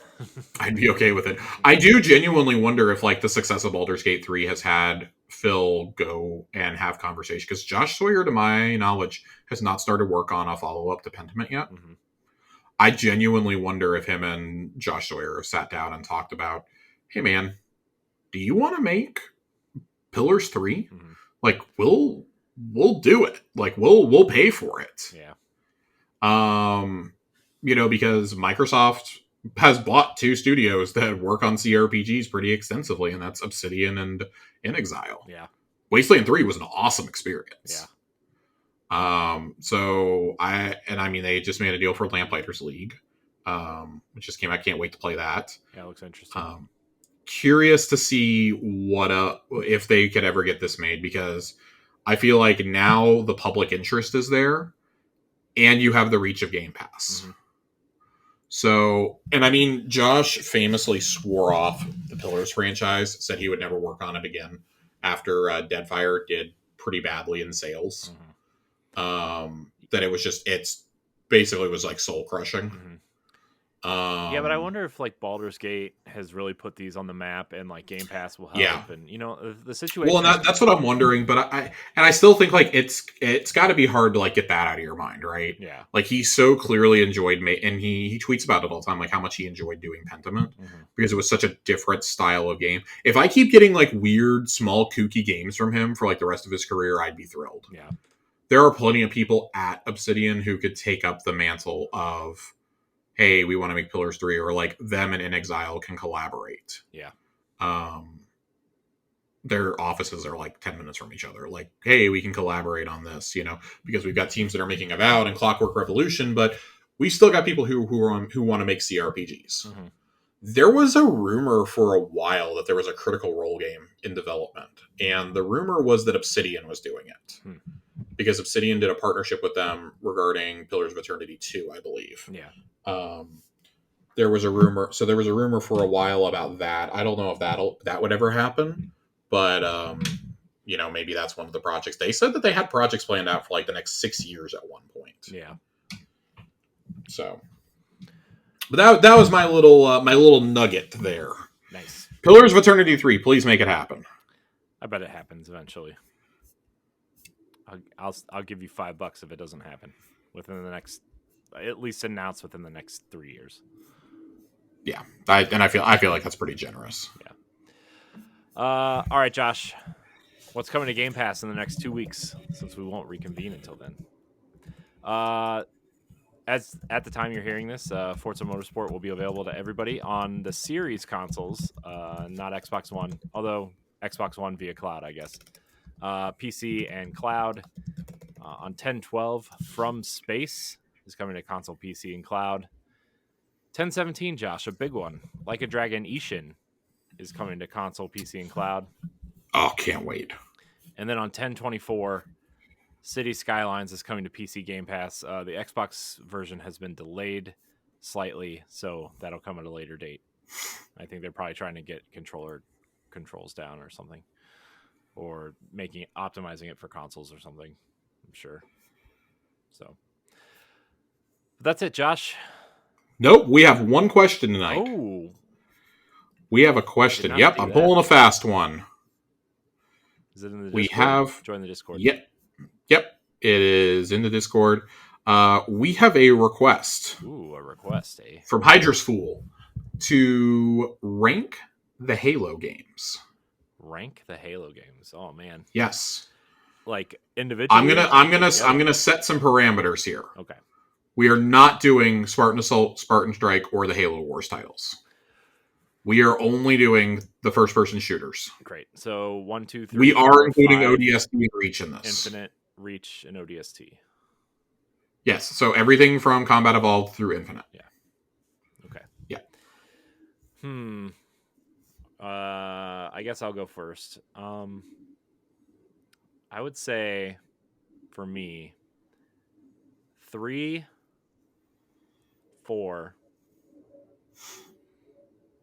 I'd be okay with it. I do genuinely wonder if like the success of Baldur's Gate 3 has had Phil go and have conversation, because Josh Sawyer, to my knowledge, has not started work on a follow-up to Pentiment yet. I genuinely wonder if him and Josh Sawyer sat down and talked about, hey man, do you want to make Pillars 3? Like we'll do it. Like we'll pay for it. Yeah. Because Microsoft has bought 2 studios that work on CRPGs pretty extensively, and that's Obsidian and In Exile. Yeah. Wasteland 3 was an awesome experience. Yeah. They just made a deal for Lamplighters League, which just came out. I can't wait to play that. Yeah, it looks interesting. Curious to see if they could ever get this made, because I feel like now the public interest is there, and you have the reach of Game Pass. Mm-hmm. So, and I mean, Josh famously swore off the Pillars franchise, said he would never work on it again after Deadfire did pretty badly in sales. That it was just, it's basically was like soul crushing. Mm-hmm. Yeah, but I wonder if like Baldur's Gate has really put these on the map, and like Game Pass will help. Yeah. And the situation. Well, and that's what I'm wondering. But I still think like it's got to be hard to like get that out of your mind, right? Yeah. Like he so clearly enjoyed and he tweets about it all the time, like how much he enjoyed doing Pentiment because it was such a different style of game. If I keep getting like weird, small, kooky games from him for like the rest of his career, I'd be thrilled. Yeah. There are plenty of people at Obsidian who could take up the mantle of, hey, we want to make Pillars 3, or like them and In Exile can collaborate. Yeah. Their offices are like 10 minutes from each other. Like, hey, we can collaborate on this, because we've got teams that are making Avowed and Clockwork Revolution, but we still got people who want to make CRPGs. Mm-hmm. There was a rumor for a while that there was a Critical Role game in development, and the rumor was that Obsidian was doing it. Because Obsidian did a partnership with them regarding Pillars of Eternity 2, I believe. Yeah. There was a rumor. So there was a rumor for a while about that. I don't know if that would ever happen, but maybe that's one of the projects. They said that they had projects planned out for like the next 6 years at one point. Yeah. So, but that was my little nugget there. Nice. Pillars of Eternity 3, please make it happen. I bet it happens eventually. I'll give you $5 if it doesn't happen within the next, at least announced within the next 3 years. Yeah, I feel like that's pretty generous. Yeah. All right, Josh, what's coming to Game Pass in the next 2 weeks? Since we won't reconvene until then. As at the time you're hearing this, Forza Motorsport will be available to everybody on the Series consoles, not Xbox One, although Xbox One via cloud, I guess. PC and cloud on 10/12 From Space is coming to console, PC, and cloud. 10/17, Josh, a big one. Like a Dragon Ishin is coming to console, PC, and cloud. Oh, can't wait. And then on 10/24, City Skylines is coming to PC Game Pass. The Xbox version has been delayed slightly, so that'll come at a later date. I think they're probably trying to get controls down or something, or optimizing it for consoles or something, I'm sure. So but that's it, Josh. Nope, we have one question tonight. Oh, we have a question. Yep, I'm pulling a fast one. Is it in the Discord? We have join the Discord. Yep, it is in the Discord. We have a request. Ooh, a request, eh? From Hydra's Fool to rank the Halo games. Rank the Halo games. Oh man. Yes. Like individually. I'm gonna set some parameters here. Okay. We are not doing Spartan Assault, Spartan Strike, or the Halo Wars titles. We are only doing the first-person shooters. Great. So 1, 2, 3. We are 4, including 5, ODST and Reach in this. Infinite, Reach, and ODST. Yes. So everything from Combat Evolved through Infinite. Yeah. Okay. Yeah. I guess I'll go first. I would say, for me, 3, 4,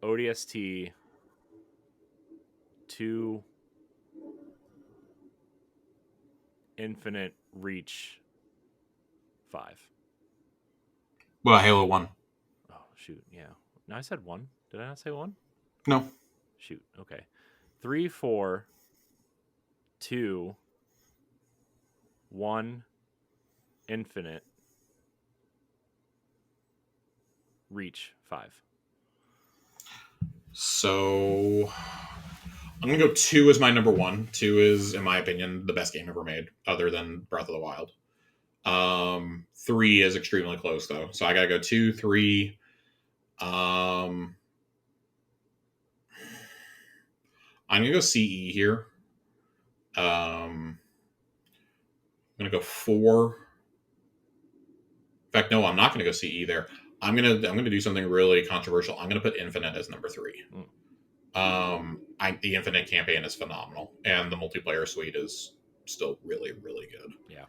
ODST, 2, Infinite, Reach, 5. Well, Halo 1. Oh, shoot. Yeah. No, I said 1. Did I not say 1? No. Shoot. Okay. 3, 4, 2, 1, Infinite, Reach, 5. So I'm gonna go 2 as my number 1. 2 is, in my opinion, the best game ever made, other than Breath of the Wild. 3 is extremely close though, so I gotta go 2, 3. I'm gonna go CE here. I'm gonna go 4. In fact, no, I'm not gonna go CE there. I'm gonna do something really controversial. I'm gonna put Infinite as number 3. The Infinite campaign is phenomenal, and the multiplayer suite is still really, really good. Yeah.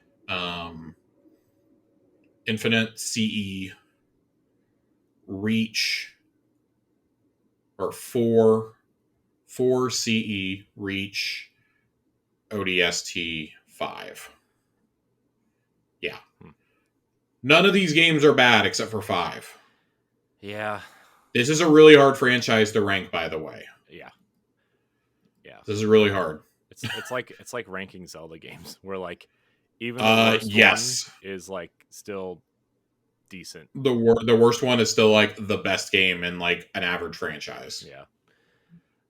Infinite, CE, Reach, or 4 CE, Reach, ODST, 5. Yeah. None of these games are bad except for 5. Yeah. This is a really hard franchise to rank, by the way. Yeah. Yeah. This is really hard. It's like ranking Zelda games where like even the worst yes. one is like still decent. The worst one is still like the best game in like an average franchise. Yeah.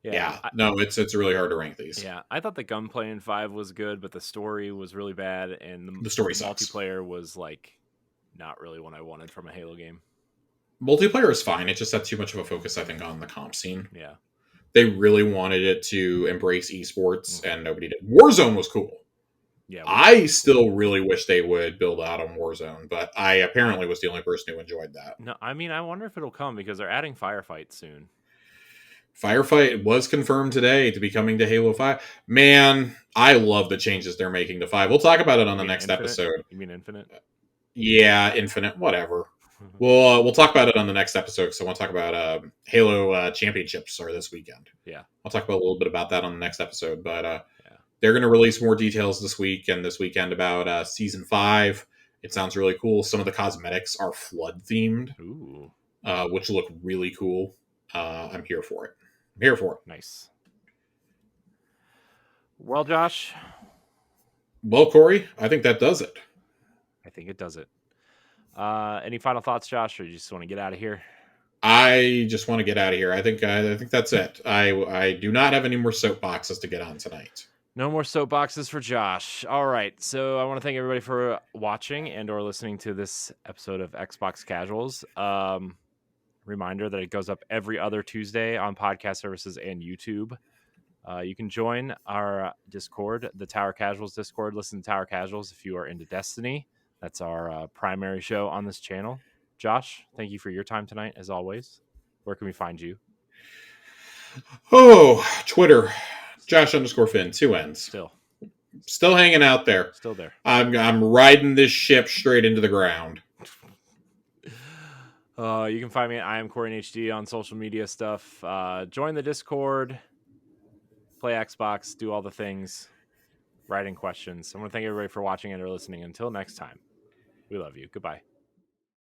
Yeah. No, it's really hard to rank these. Yeah, I thought the gunplay in 5 was good, but the story was really bad, and The story the sucks. multiplayer was like not really what I wanted from a Halo game. Multiplayer is fine. It just had too much of a focus, I think, on the comp scene. Yeah. They really wanted it to embrace esports, and nobody did. Warzone was cool. Yeah, I still really wish they would build out on Warzone, but I apparently was the only person who enjoyed that. No, I mean, I wonder if it'll come because they're adding Firefight soon. Firefight was confirmed today to be coming to Halo 5. Man, I love the changes they're making to 5. We'll talk about it on the next episode. You mean Infinite? Yeah, Infinite, whatever. We'll talk about it on the next episode because I want to talk about Halo Championships are this weekend. Yeah. I'll talk about a little bit about that on the next episode, but they're going to release more details this week and this weekend about Season 5. It sounds really cool. Some of the cosmetics are flood themed, which look really cool. I'm here for it. I'm here for it. Nice. Well, Josh. Well, Corey, I think that does it. I think it does it. Any final thoughts, Josh, or you just want to get out of here? I just want to get out of here. I think that's it. I do not have any more soapboxes to get on tonight. No more soapboxes for Josh. All right. So I want to thank everybody for watching and or listening to this episode of Xbox Casuals. Reminder that it goes up every other Tuesday on podcast services and YouTube. You can join our Discord, the Tower Casuals Discord. Listen to Tower Casuals if you are into Destiny. That's our primary show on this channel. Josh, thank you for your time tonight, as always. Where can we find you? Oh, Twitter, Josh_Finn, 2 N's. Still hanging out there. Still there. I'm riding this ship straight into the ground. You can find me at I am Corey HD on social media stuff. Join the Discord, play Xbox, do all the things, write in questions. I want to thank everybody for watching and or listening. Until next time, we love you. Goodbye.